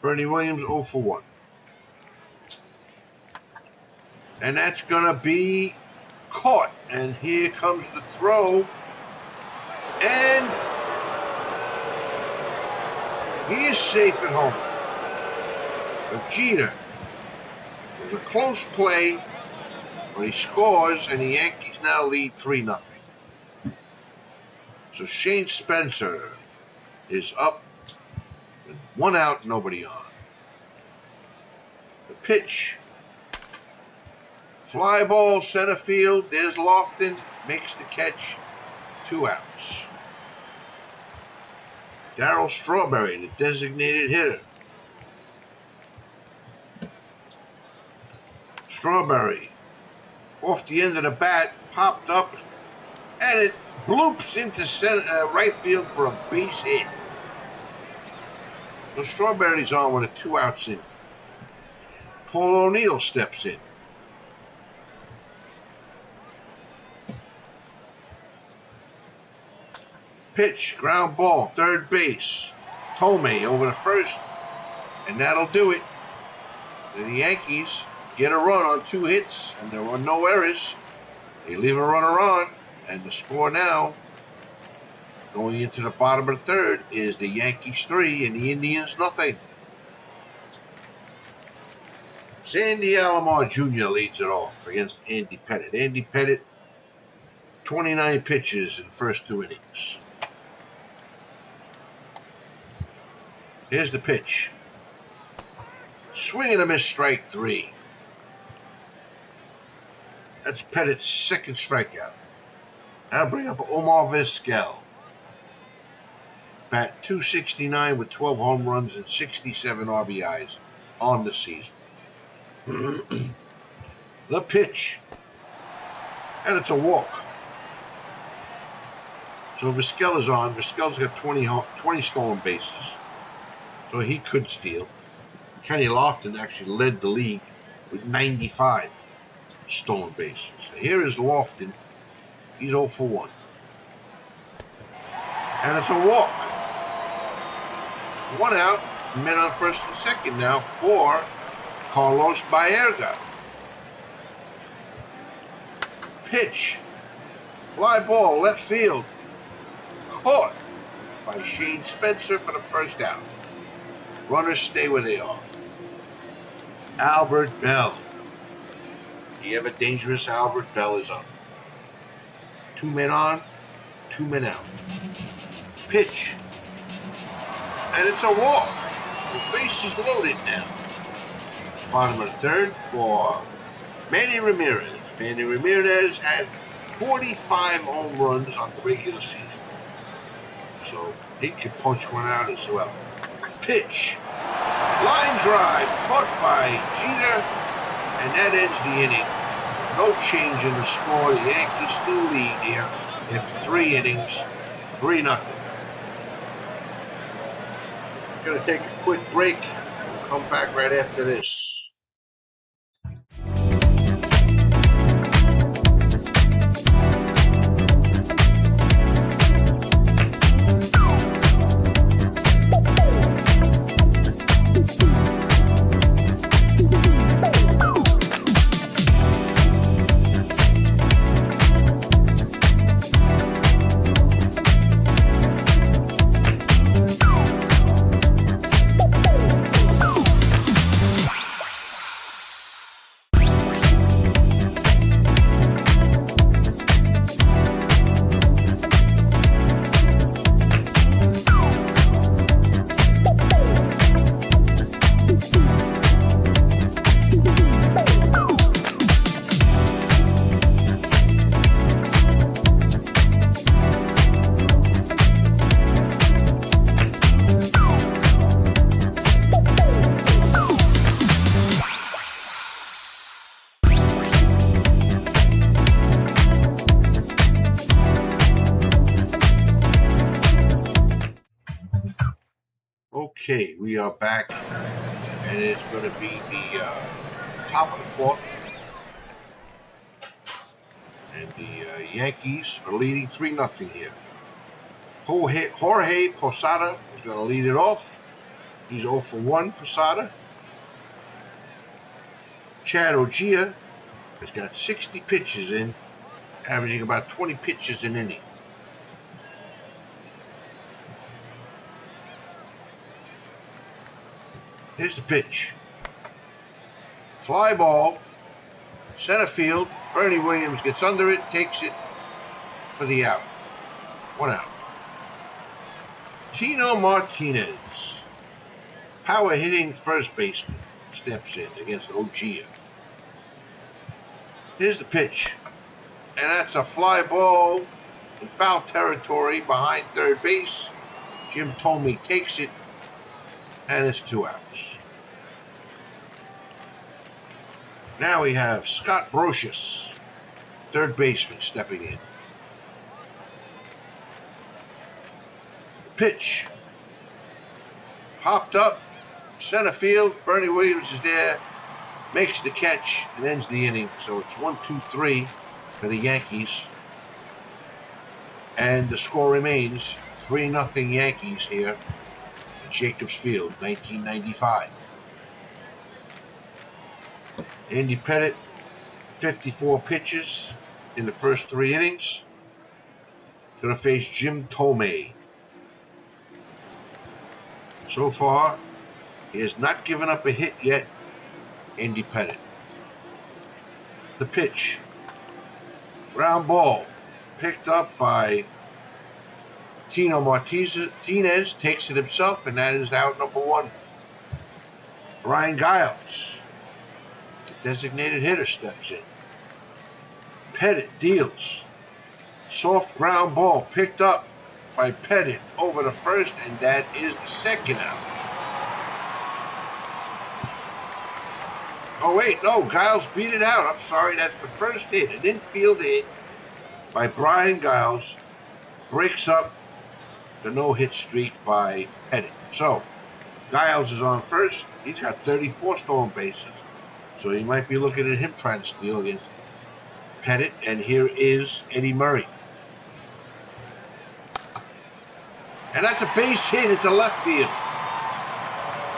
Bernie Williams 0 for 1. And that's going to be caught. And here comes the throw. And he is safe at home. But Jeter, it was a close play, but he scores, and the Yankees now lead 3-0. So Shane Spencer is up with 1 out, nobody on. The pitch. Fly ball, center field. There's Lofton. Makes the catch. 2 outs. Darryl Strawberry, the designated hitter. Strawberry, off the end of the bat, popped up, and it bloops into right field for a base hit. So Strawberry's on with a 2 outs in. Paul O'Neill steps in. Pitch, ground ball, third base. Tomei over to first, and that'll do it. The Yankees get a run on 2 hits, and there were no errors. They leave a runner on, and the score now, going into the bottom of the third, is the Yankees 3 and the Indians nothing. Sandy Alomar Jr. leads it off against Andy Pettitte. Andy Pettitte, 29 pitches in the first 2 innings. Here's the pitch. Swing and a miss, strike 3. That's Pettitte's second strikeout. That'll bring up Omar Vizquel. Bat .269 with 12 home runs and 67 RBIs on the season. The pitch. And it's a walk. So Vizquel is on. Vizquel's got 20 stolen bases. So he could steal. Kenny Lofton actually led the league with 95 stolen bases. So here is Lofton. He's 0 for 1. And it's a walk. 1 out. Men on first and second now for Carlos Baerga. Pitch. Fly ball, left field. Caught by Shane Spencer for the first out. Runners stay where they are. Albert Bell. The ever dangerous Albert Bell is up. 2 men on, 2 men out. Pitch. And it's a walk. The base is loaded now. Bottom of the third for Manny Ramirez. Manny Ramirez had 45 home runs on the regular season. So he could punch one out as well. Pitch. Line drive caught by Jeter, and that ends the inning. No change in the score. The Yankees still lead here after 3 innings, 3-0. Going to take a quick break. We'll come back right after this. Okay, we are back, and it's going to be the top of the 4th. And the Yankees are leading 3-0 here. Jorge Posada is going to lead it off. He's 0 for 1, Posada. Chad Ogea has got 60 pitches in, averaging about 20 pitches an inning. Here's the pitch. Fly ball, center field. Bernie Williams gets under it, takes it for the out. 1 out. Tino Martinez, power hitting first baseman, steps in against Ogea. Here's the pitch. And that's a fly ball in foul territory behind third base. Jim Thome takes it, and it's 2 outs. Now we have Scott Brocious, third baseman, stepping in. Pitch. Popped up, center field. Bernie Williams is there. makes the catch and ends the inning. So it's 1-2-3 for the Yankees. And the score remains 3-0 Yankees here at Jacobs Field, 1995. Andy Pettitte, 54 pitches in the first 3 innings. Going to face Jim Thome. So far, he has not given up a hit yet, Andy Pettitte. The pitch. Ground ball. Picked up by Tino Martinez, takes it himself, and that is out number 1. Brian Giles, the designated hitter, steps in. Pettitte deals. Soft ground ball picked up by Pettitte over the first, and that is the second out. Oh, wait, no, Giles beat it out. I'm sorry, that's the first hit. An infield hit by Brian Giles breaks up the no-hit streak by Pettitte. So, Giles is on first. He's got 34 stolen bases. So you might be looking at him trying to steal against Pettitte. And here is Eddie Murray. And that's a base hit into left field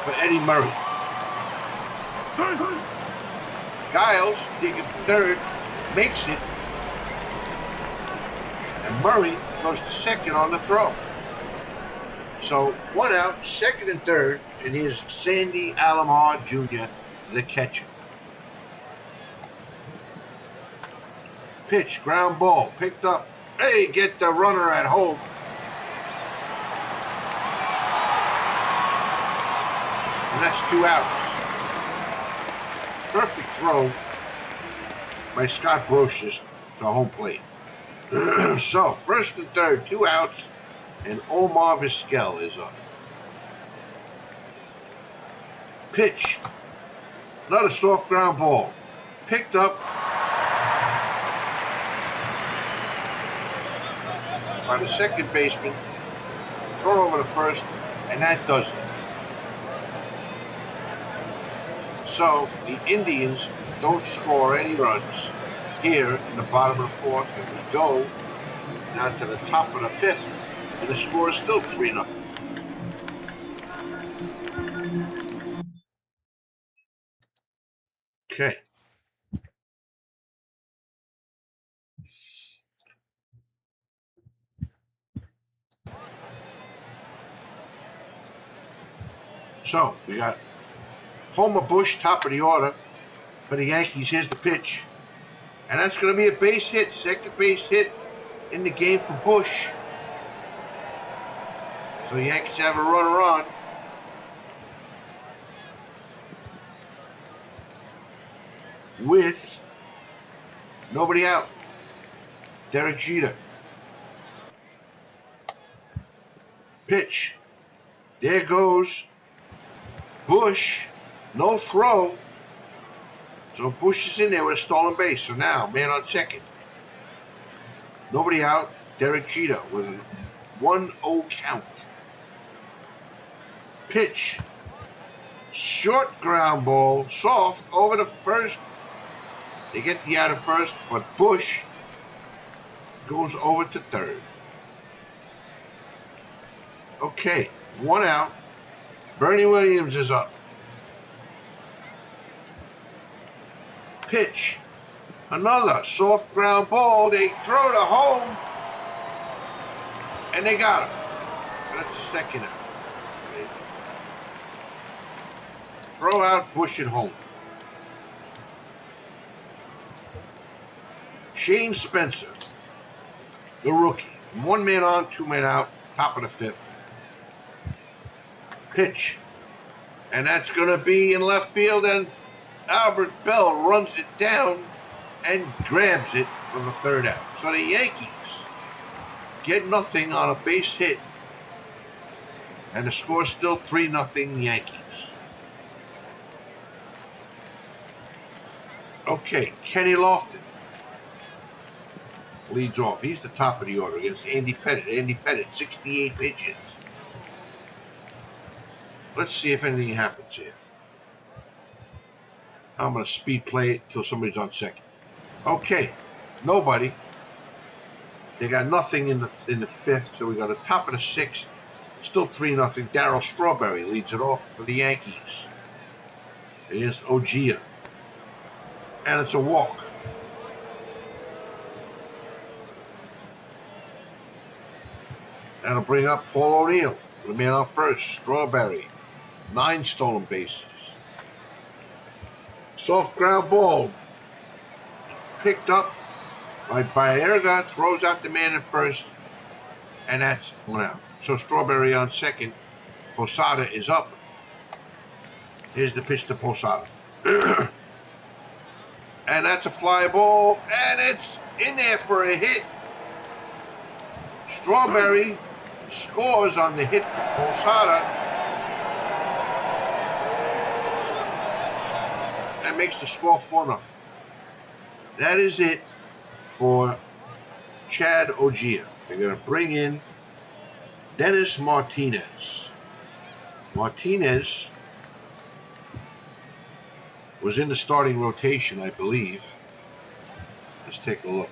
for Eddie Murray. Giles, digging for third, makes it. And Murray goes to second on the throw. So 1 out, second and third, and here's Sandy Alomar Jr., the catcher. Pitch, ground ball, picked up. Hey, get the runner at home. And that's 2 outs. Perfect throw by Scott Brocious to home plate. So, first and third, 2 outs, and Omar Vizquel is up. Pitch. Another soft ground ball. Picked up by the second baseman. Thrown over the first, and that does it. So, the Indians don't score any runs here in the bottom of the fourth, and we go now to the top of the fifth, and the score is still 3-0. Okay. So, we got Homer Bush, top of the order for the Yankees. Here's the pitch. And that's going to be a base hit, second base hit in the game for Bush. So the Yankees have a runner on. With nobody out. Derek Jeter. Pitch. There goes Bush. No throw. So Bush is in there with a stolen base. So now, man on second. Nobody out. Derek Jeter with a 1-0 count. Pitch. Short ground ball. Soft over the first. They get the out of first, but Bush goes over to third. Okay, 1 out. Bernie Williams is up. Pitch. Another soft ground ball. They throw to home. And they got him. That's the second out. Throw out Bush at home. Shane Spencer, the rookie. 1 man on, 2 men out, top of the fifth. Pitch. And that's going to be in left field, and Albert Bell runs it down and grabs it for the third out. So the Yankees get nothing on a base hit, and the score's still 3-0 Yankees. Okay, Kenny Lofton leads off. He's the top of the order against Andy Pettitte. Andy Pettitte, 68 pitches. Let's see if anything happens here. I'm going to speed play it till somebody's on second. Okay, nobody. They got nothing in the fifth, so we got a top of the sixth. Still 3-0. Darryl Strawberry leads it off for the Yankees against Ojia. And it's a walk. That'll bring up Paul O'Neill, the man on first. Strawberry, 9 stolen bases. Soft ground ball picked up by Baerga, throws out the man at first, and that's 1 out. So Strawberry on second. Posada is up. Here's the pitch to Posada. And that's a fly ball, and it's in there for a hit. Strawberry scores on the hit from Posada and makes the score 4-0. That is it for Chad Ojia. They're going to bring in Dennis Martinez. Martinez was in the starting rotation, I believe. Let's take a look.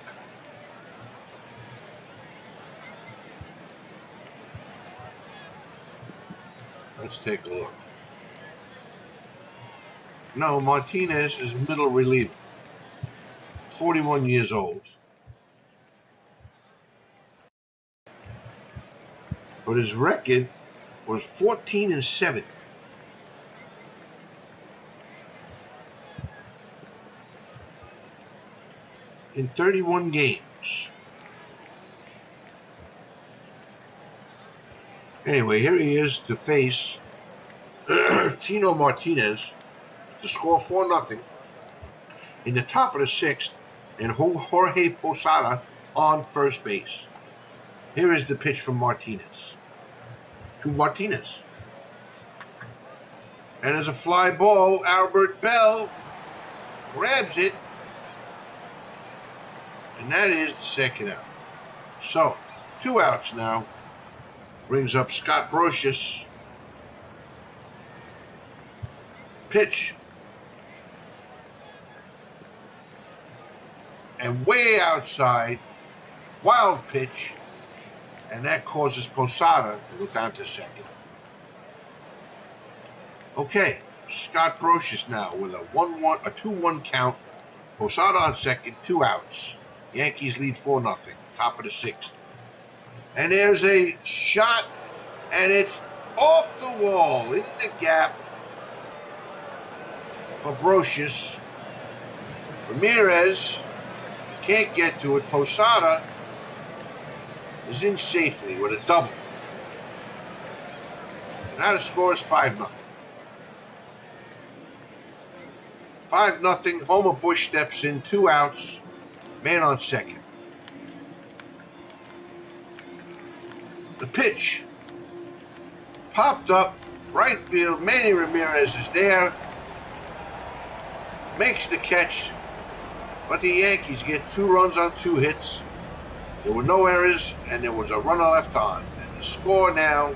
Let's take a look. No, Martinez is middle reliever. 41 years old. But his record was 14-7. In 31 games. Anyway, here he is to face Tino Martinez to score 4-0 in the top of the sixth, and Jorge Posada on first base. Here is the pitch from Martinez. To Martinez. And as a fly ball, Albert Bell grabs it, and that is the second out. So, 2 outs now. Brings up Scott Brocious. Pitch. And way outside, wild pitch. And that causes Posada to go down to second. Okay, Scott Brocious now with a 2-1 count. Posada on second, 2 outs. Yankees lead 4-0, top of the sixth. And there's a shot, and it's off the wall, in the gap for Brocious. Ramirez can't get to it. Posada is in safely with a double. And now the score is 5-0. 5-0. Homer Bush steps in, 2 outs, man on second. The pitch popped up, right field. Manny Ramirez is there, makes the catch, but the Yankees get 2 runs on 2 hits. There were no errors, and there was a runner left on. And the score now,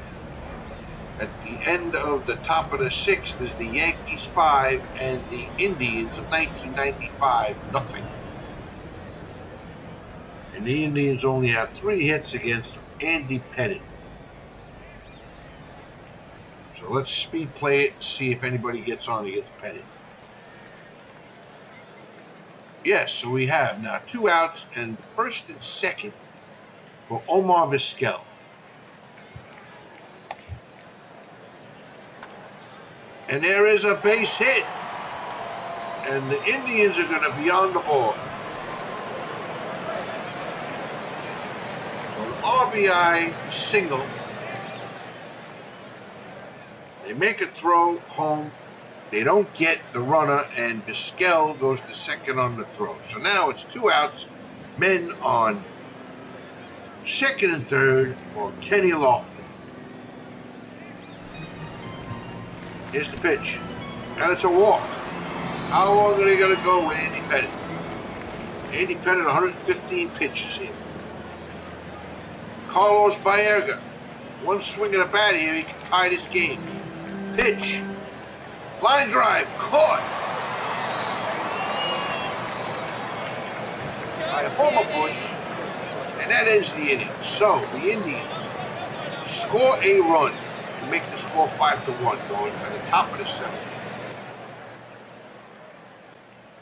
at the end of the top of the sixth, is the Yankees 5 and the Indians of 1995 nothing. And the Indians only have 3 hits against Andy Pettit. So let's speed play it and see if anybody gets on against Pettit. Yes, so we have now 2 outs and first and second for Omar Vizquel. And there is a base hit. And the Indians are going to be on the board. RBI single. They make a throw home. They don't get the runner, and Vizquel goes to second on the throw. So now it's 2 outs, men on second and third for Kenny Lofton. Here's the pitch. And it's a walk. How long are they going to go with Andy Pettit? Andy Pettit, 115 pitches here. Carlos Baerga, 1 swing of the bat here, he can tie this game. Pitch, line drive, caught. by Homer Bush, and that ends the inning. So the Indians score a run and make the score 5-1, going to the top of the seventh.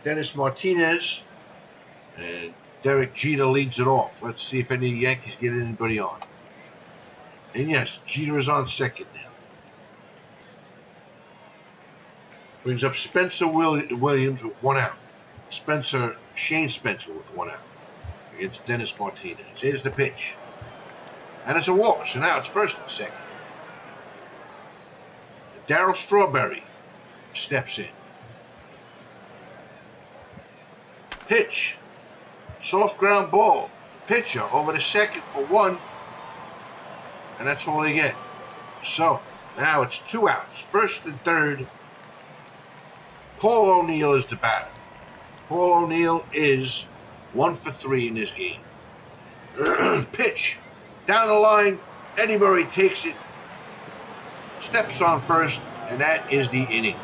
Dennis Martinez and Derek Jeter leads it off. Let's see if any of the Yankees get anybody on. And yes, Jeter is on second now. Brings up Spencer Williams with 1 out. Shane Spencer with 1 out against Dennis Martinez. Here's the pitch. And it's a walk, so now it's first and second. Darryl Strawberry steps in. Pitch. Soft ground ball. Pitcher over to second for 1. And that's all they get. So now it's 2 outs. First and third. Paul O'Neill is the batter. Paul O'Neill is 1 for 3 in this game. Pitch. Down the line. Eddie Murray takes it. Steps on first. And that is the inning.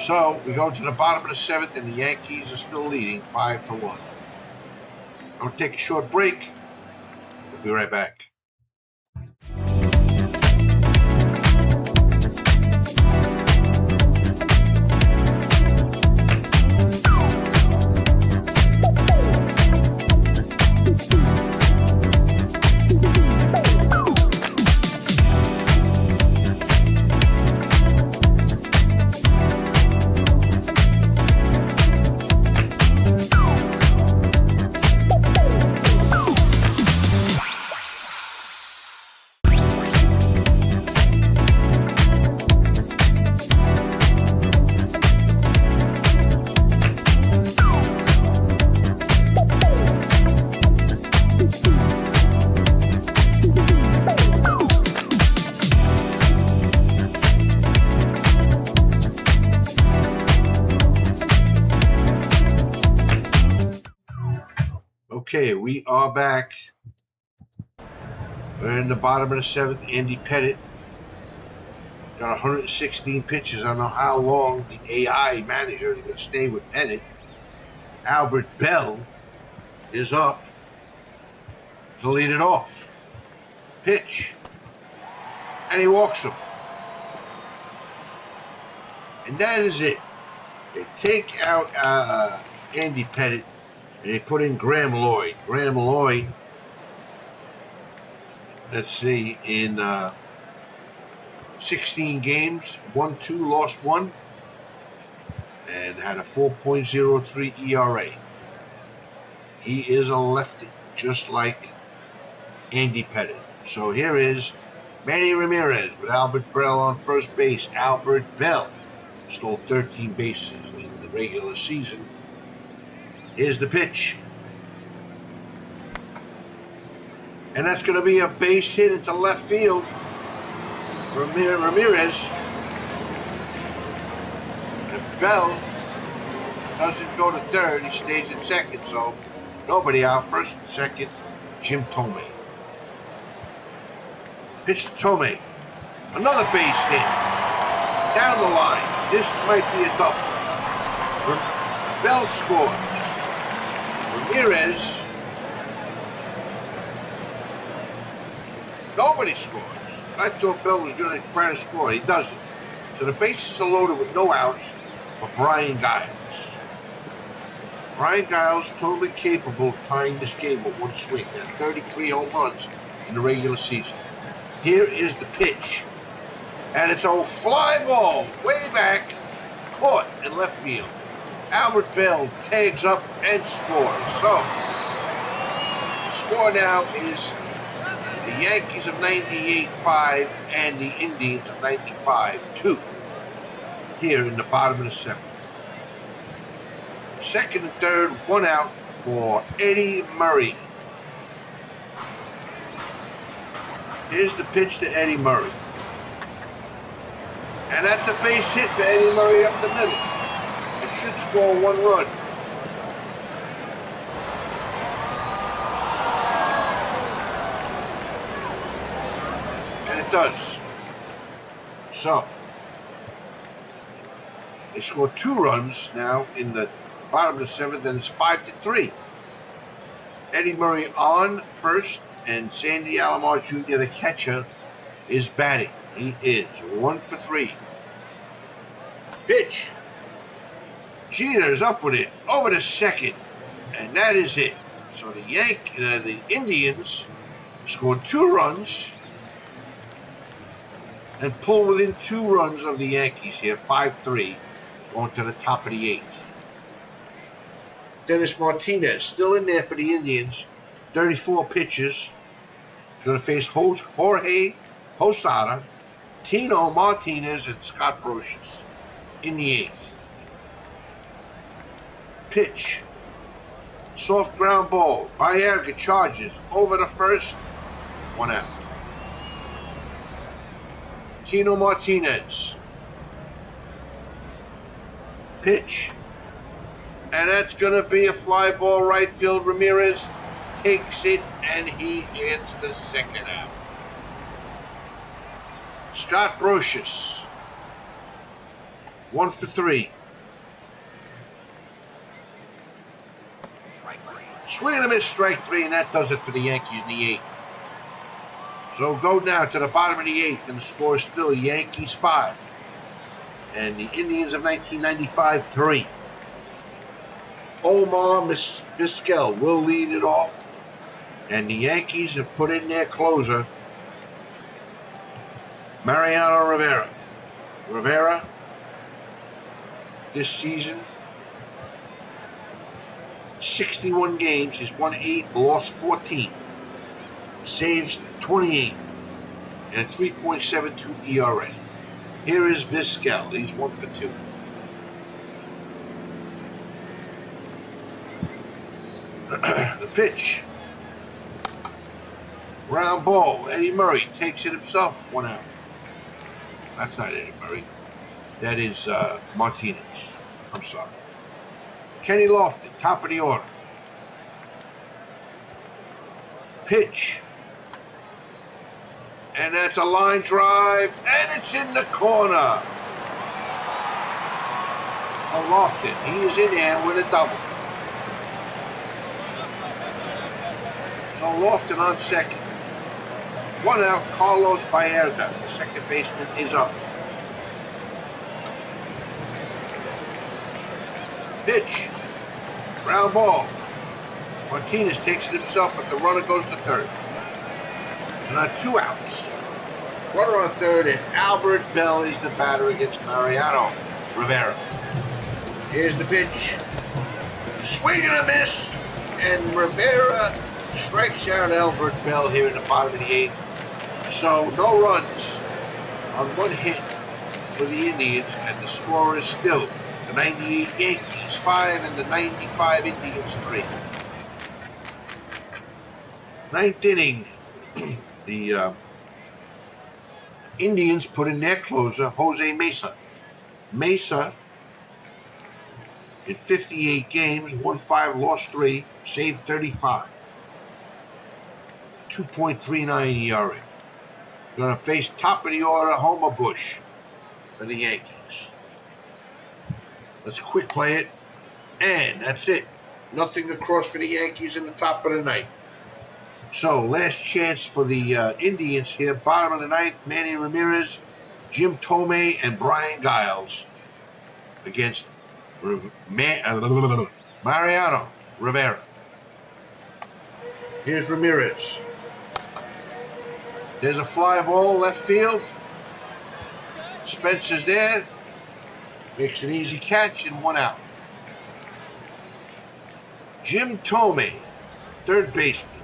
So we go to the bottom of the seventh, and the Yankees are still leading 5-1. I'm going to take a short break. We'll be right back. Okay, we are back. We're in the bottom of the seventh. Andy Pettitte got 116 pitches. I don't know how long the AI manager is going to stay with Pettitte. Albert Bell is up to lead it off. Pitch. And he walks him. And that is it. They take out Andy Pettitte. And they put in Graham Lloyd. Graham Lloyd, let's see, in 16 games, won 2, lost 1, and had a 4.03 ERA. He is a lefty, just like Andy Pettitte. So here is Manny Ramirez with Albert Bell on first base. Albert Bell stole 13 bases in the regular season. Here's the pitch. And that's going to be a base hit into left field for Ramirez. And Bell doesn't go to third. He stays in second. So nobody out. First and second, Jim Thome. Pitch to Thome. Another base hit. Down the line. This might be a double. Bell scores. Ramirez, nobody scores. I thought Bell was going to try to score. He doesn't. So the bases are loaded with no outs for Brian Giles. Brian Giles totally capable of tying this game with 1 swing. He had 33 home runs in the regular season. Here is the pitch. And it's a fly ball way back, caught in left field. Albert Bell tags up and scores. So, the score now is the Yankees of 98-5 and the Indians of 95-2 here in the bottom of the seventh. Second and third, 1 out for Eddie Murray. Here's the pitch to Eddie Murray. And that's a base hit for Eddie Murray up the middle. It should score 1 run. And it does. So, they score 2 runs now in the bottom of the seventh, and it's 5-3. Eddie Murray on first, and Sandy Alomar Jr., the catcher, is batting. He is 1 for 3. Pitch. Jeter's up with it over the second, and that is it. So the Indians scored 2 runs and pull within 2 runs of the Yankees here, 5-3, going to the top of the 8th. Dennis Martinez still in there for the Indians, 34 pitches. He's going to face Jorge Posada, Tino Martinez, and Scott Brocious in the 8th. Pitch. Soft ground ball. Baerga charges over the first. 1 out. Tino Martinez. Pitch. And that's going to be a fly ball right field. Ramirez takes it, and he gets the second out. Scott Brocious. 1 for 3. Swing and a miss, strike 3, and that does it for the Yankees in the 8th. So go now to the bottom of the 8th, and the score is still Yankees 5 and the Indians of 1995 3. Omar Vizquel will lead it off, and the Yankees have put in their closer, Mariano Rivera. Rivera, this season, 61 games, he's won 8, lost 14, saves 28, and a 3.72 ERA. Here is Vizquel, he's 1 for 2. The pitch. Ground ball. Eddie Murray takes it himself, 1 out. That's not Eddie Murray. That is Martinez. I'm sorry. Kenny Lofton, top of the order. Pitch. And that's a line drive, and it's in the corner. Lofton, he is in there with a double. So Lofton on second. 1 out, Carlos Baerga, the second baseman, is up. Pitch. Ground ball. Martinez takes it himself, but the runner goes to third. And on 2 outs. Runner on third, and Albert Bell is the batter against Mariano Rivera. Here's the pitch. Swing and a miss. And Rivera strikes out Albert Bell here in the bottom of the 8th. So no runs on 1 hit for the Indians, and the score is still the 98 Yankees 5 and the 95 Indians 3. 9th inning, the Indians put in their closer, Jose Mesa. Mesa, in 58 games, won 5, lost 3, saved 35. 2.39 ERA. Going to face top of the order, Homer Bush for the Yankees. Let's quick play it. And that's it. Nothing across for the Yankees in the top of the 9th. So, last chance for the Indians here. Bottom of the 9th, Manny Ramirez, Jim Tomei, and Brian Giles against Mariano Rivera. Here's Ramirez. There's a fly ball left field. Spencer's there. Makes an easy catch and 1 out. Jim Tomei, third baseman.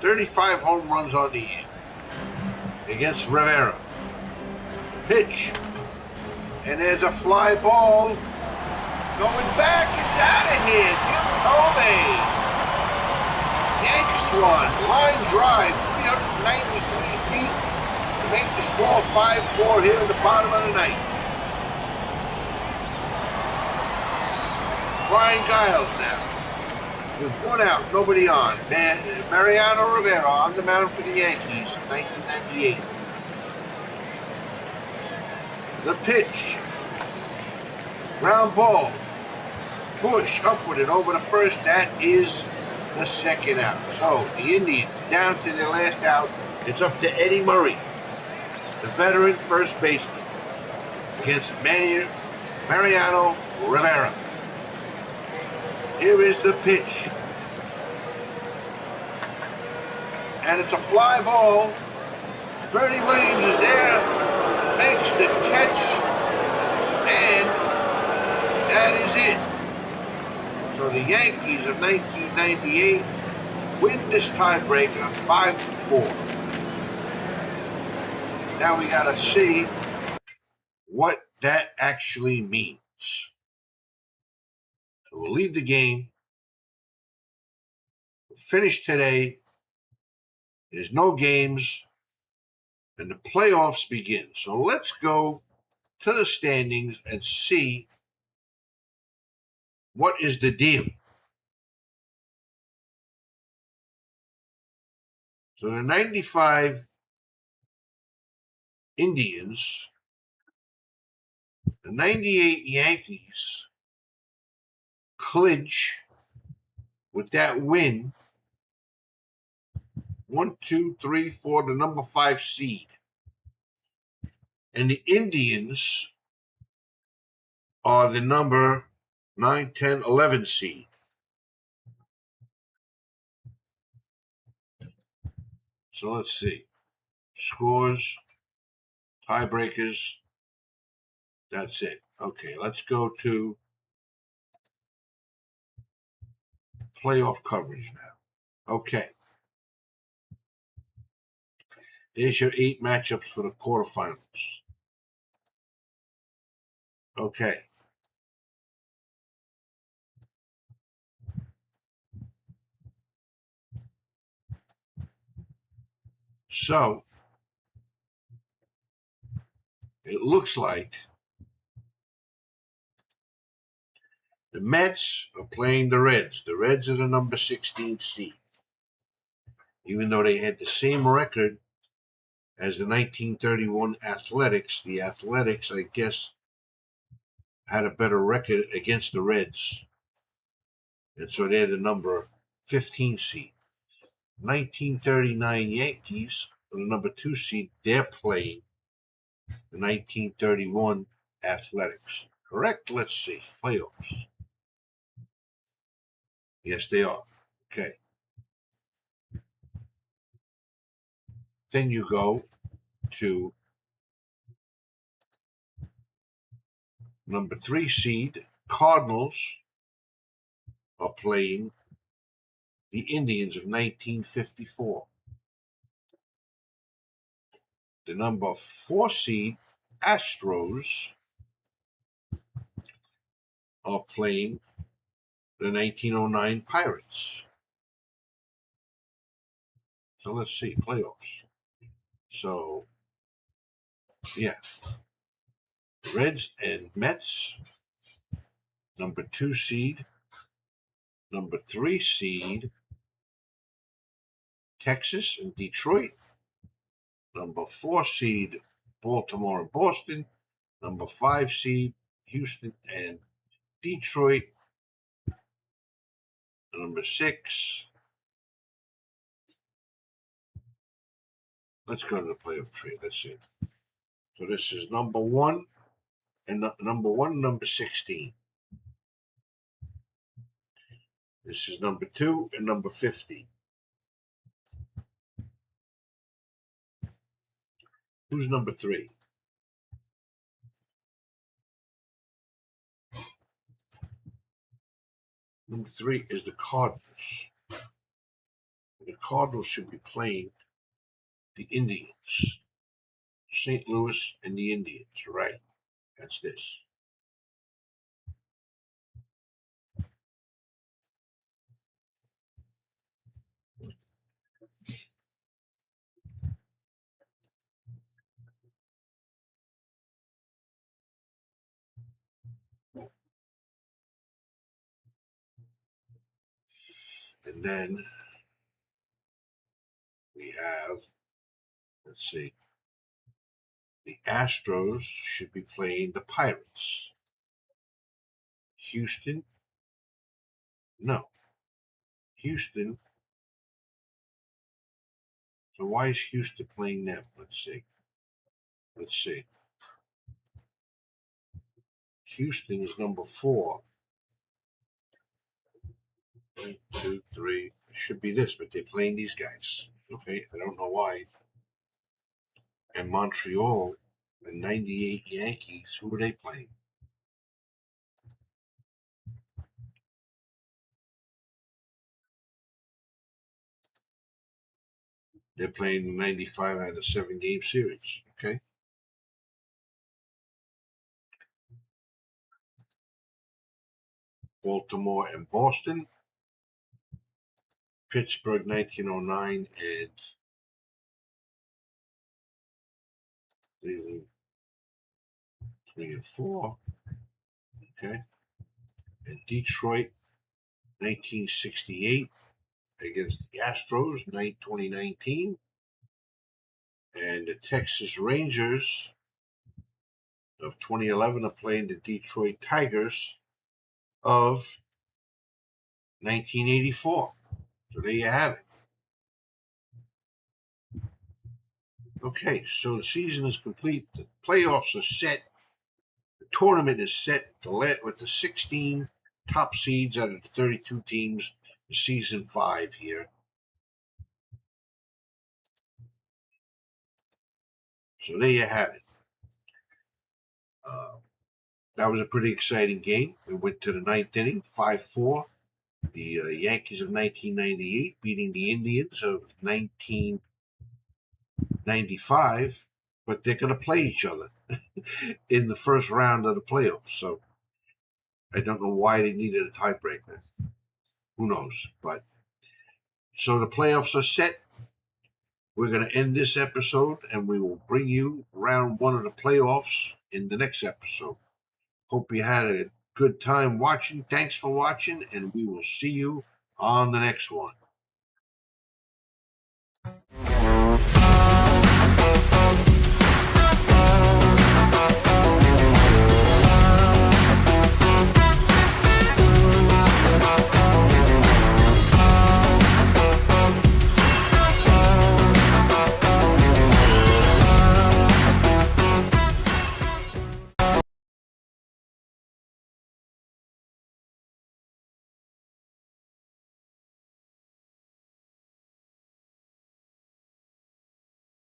35 home runs on the year against Rivera. Pitch. And there's a fly ball going back. It's out of here. Jim Tomei. Yankees won. Line drive, 393 feet to make the score 5-4 here in the bottom of the 9th. Brian Giles now. With 1 out, nobody on. Mariano Rivera on the mound for the Yankees, 1998. The pitch. Ground ball. Bush up with it over the first. That is the second out. So the Indians down to their last out. It's up to Eddie Murray, the veteran first baseman, against Mariano Rivera. Here is the pitch. And it's a fly ball. Bernie Williams is there, makes the catch, and that is it. So the Yankees of 1998 win this tiebreaker 5-4. Now we gotta see what that actually means. So we'll leave the game. We'll finish today. There's no games, and the playoffs begin. So let's go to the standings and see what is the deal. So the 95 Indians, the 98 Yankees clinch with that win 1, 2, 3, 4, the number 5 seed. And the Indians are the number 9, 10, 11 seed. So let's see. Scores, tiebreakers. That's it. Okay, let's go to playoff coverage now. Okay. There's your 8 matchups for the quarterfinals. Okay. So it looks like the Mets are playing the Reds. The Reds are the number 16 seed. Even though they had the same record as the 1931 Athletics, the Athletics, I guess, had a better record against the Reds. And so they're the number 15 seed. 1939 Yankees are the number 2 seed. They're playing the 1931 Athletics. Correct? Let's see. Playoffs. Yes, they are. Okay. Then you go to number 3 seed. Cardinals are playing the Indians of 1954. The number 4 seed, Astros, are playing the 1909 Pirates. So let's see, playoffs. So, yeah. Reds and Mets, number 2 seed. Number 3 seed, Texas and Detroit. Number 4 seed, Baltimore and Boston. Number 5 seed, Houston and Detroit. Number 6. Let's go to the playoff tree. Let's see. So this is number 1 and number 16. This is number 2 and number 50. Who's number 3? Number 3 is the Cardinals. The Cardinals should be playing the Indians. St. Louis and the Indians, right? That's this. And then we have, let's see, the Astros should be playing the Pirates. Houston No. Houston. So why is Houston playing them? Let's see. Let's see. Houston is number 4. 1, 2, 3. It should be this, but they're playing these guys. Okay, I don't know why. And Montreal, the 98 Yankees, who are they playing? They're playing the 95 out of 7-game series. Okay. Baltimore and Boston. Pittsburgh 1909 and Cleveland 3 and 4. Okay. And Detroit 1968 against the Astros 2019. And the Texas Rangers of 2011 are playing the Detroit Tigers of 1984. So there you have it. Okay, so the season is complete. The playoffs are set. The tournament is set with the 16 top seeds out of the 32 teams for season 5 here. So there you have it. That was a pretty exciting game. We went to the 9th inning, 5-4. The Yankees of 1998 beating the Indians of 1995, but they're going to play each other in the first round of the playoffs. So I don't know why they needed a tiebreaker. Who knows? But so the playoffs are set. We're going to end this episode and we will bring you round 1 of the playoffs in the next episode. Hope you had a good time watching. Thanks for watching, and we will see you on the next one.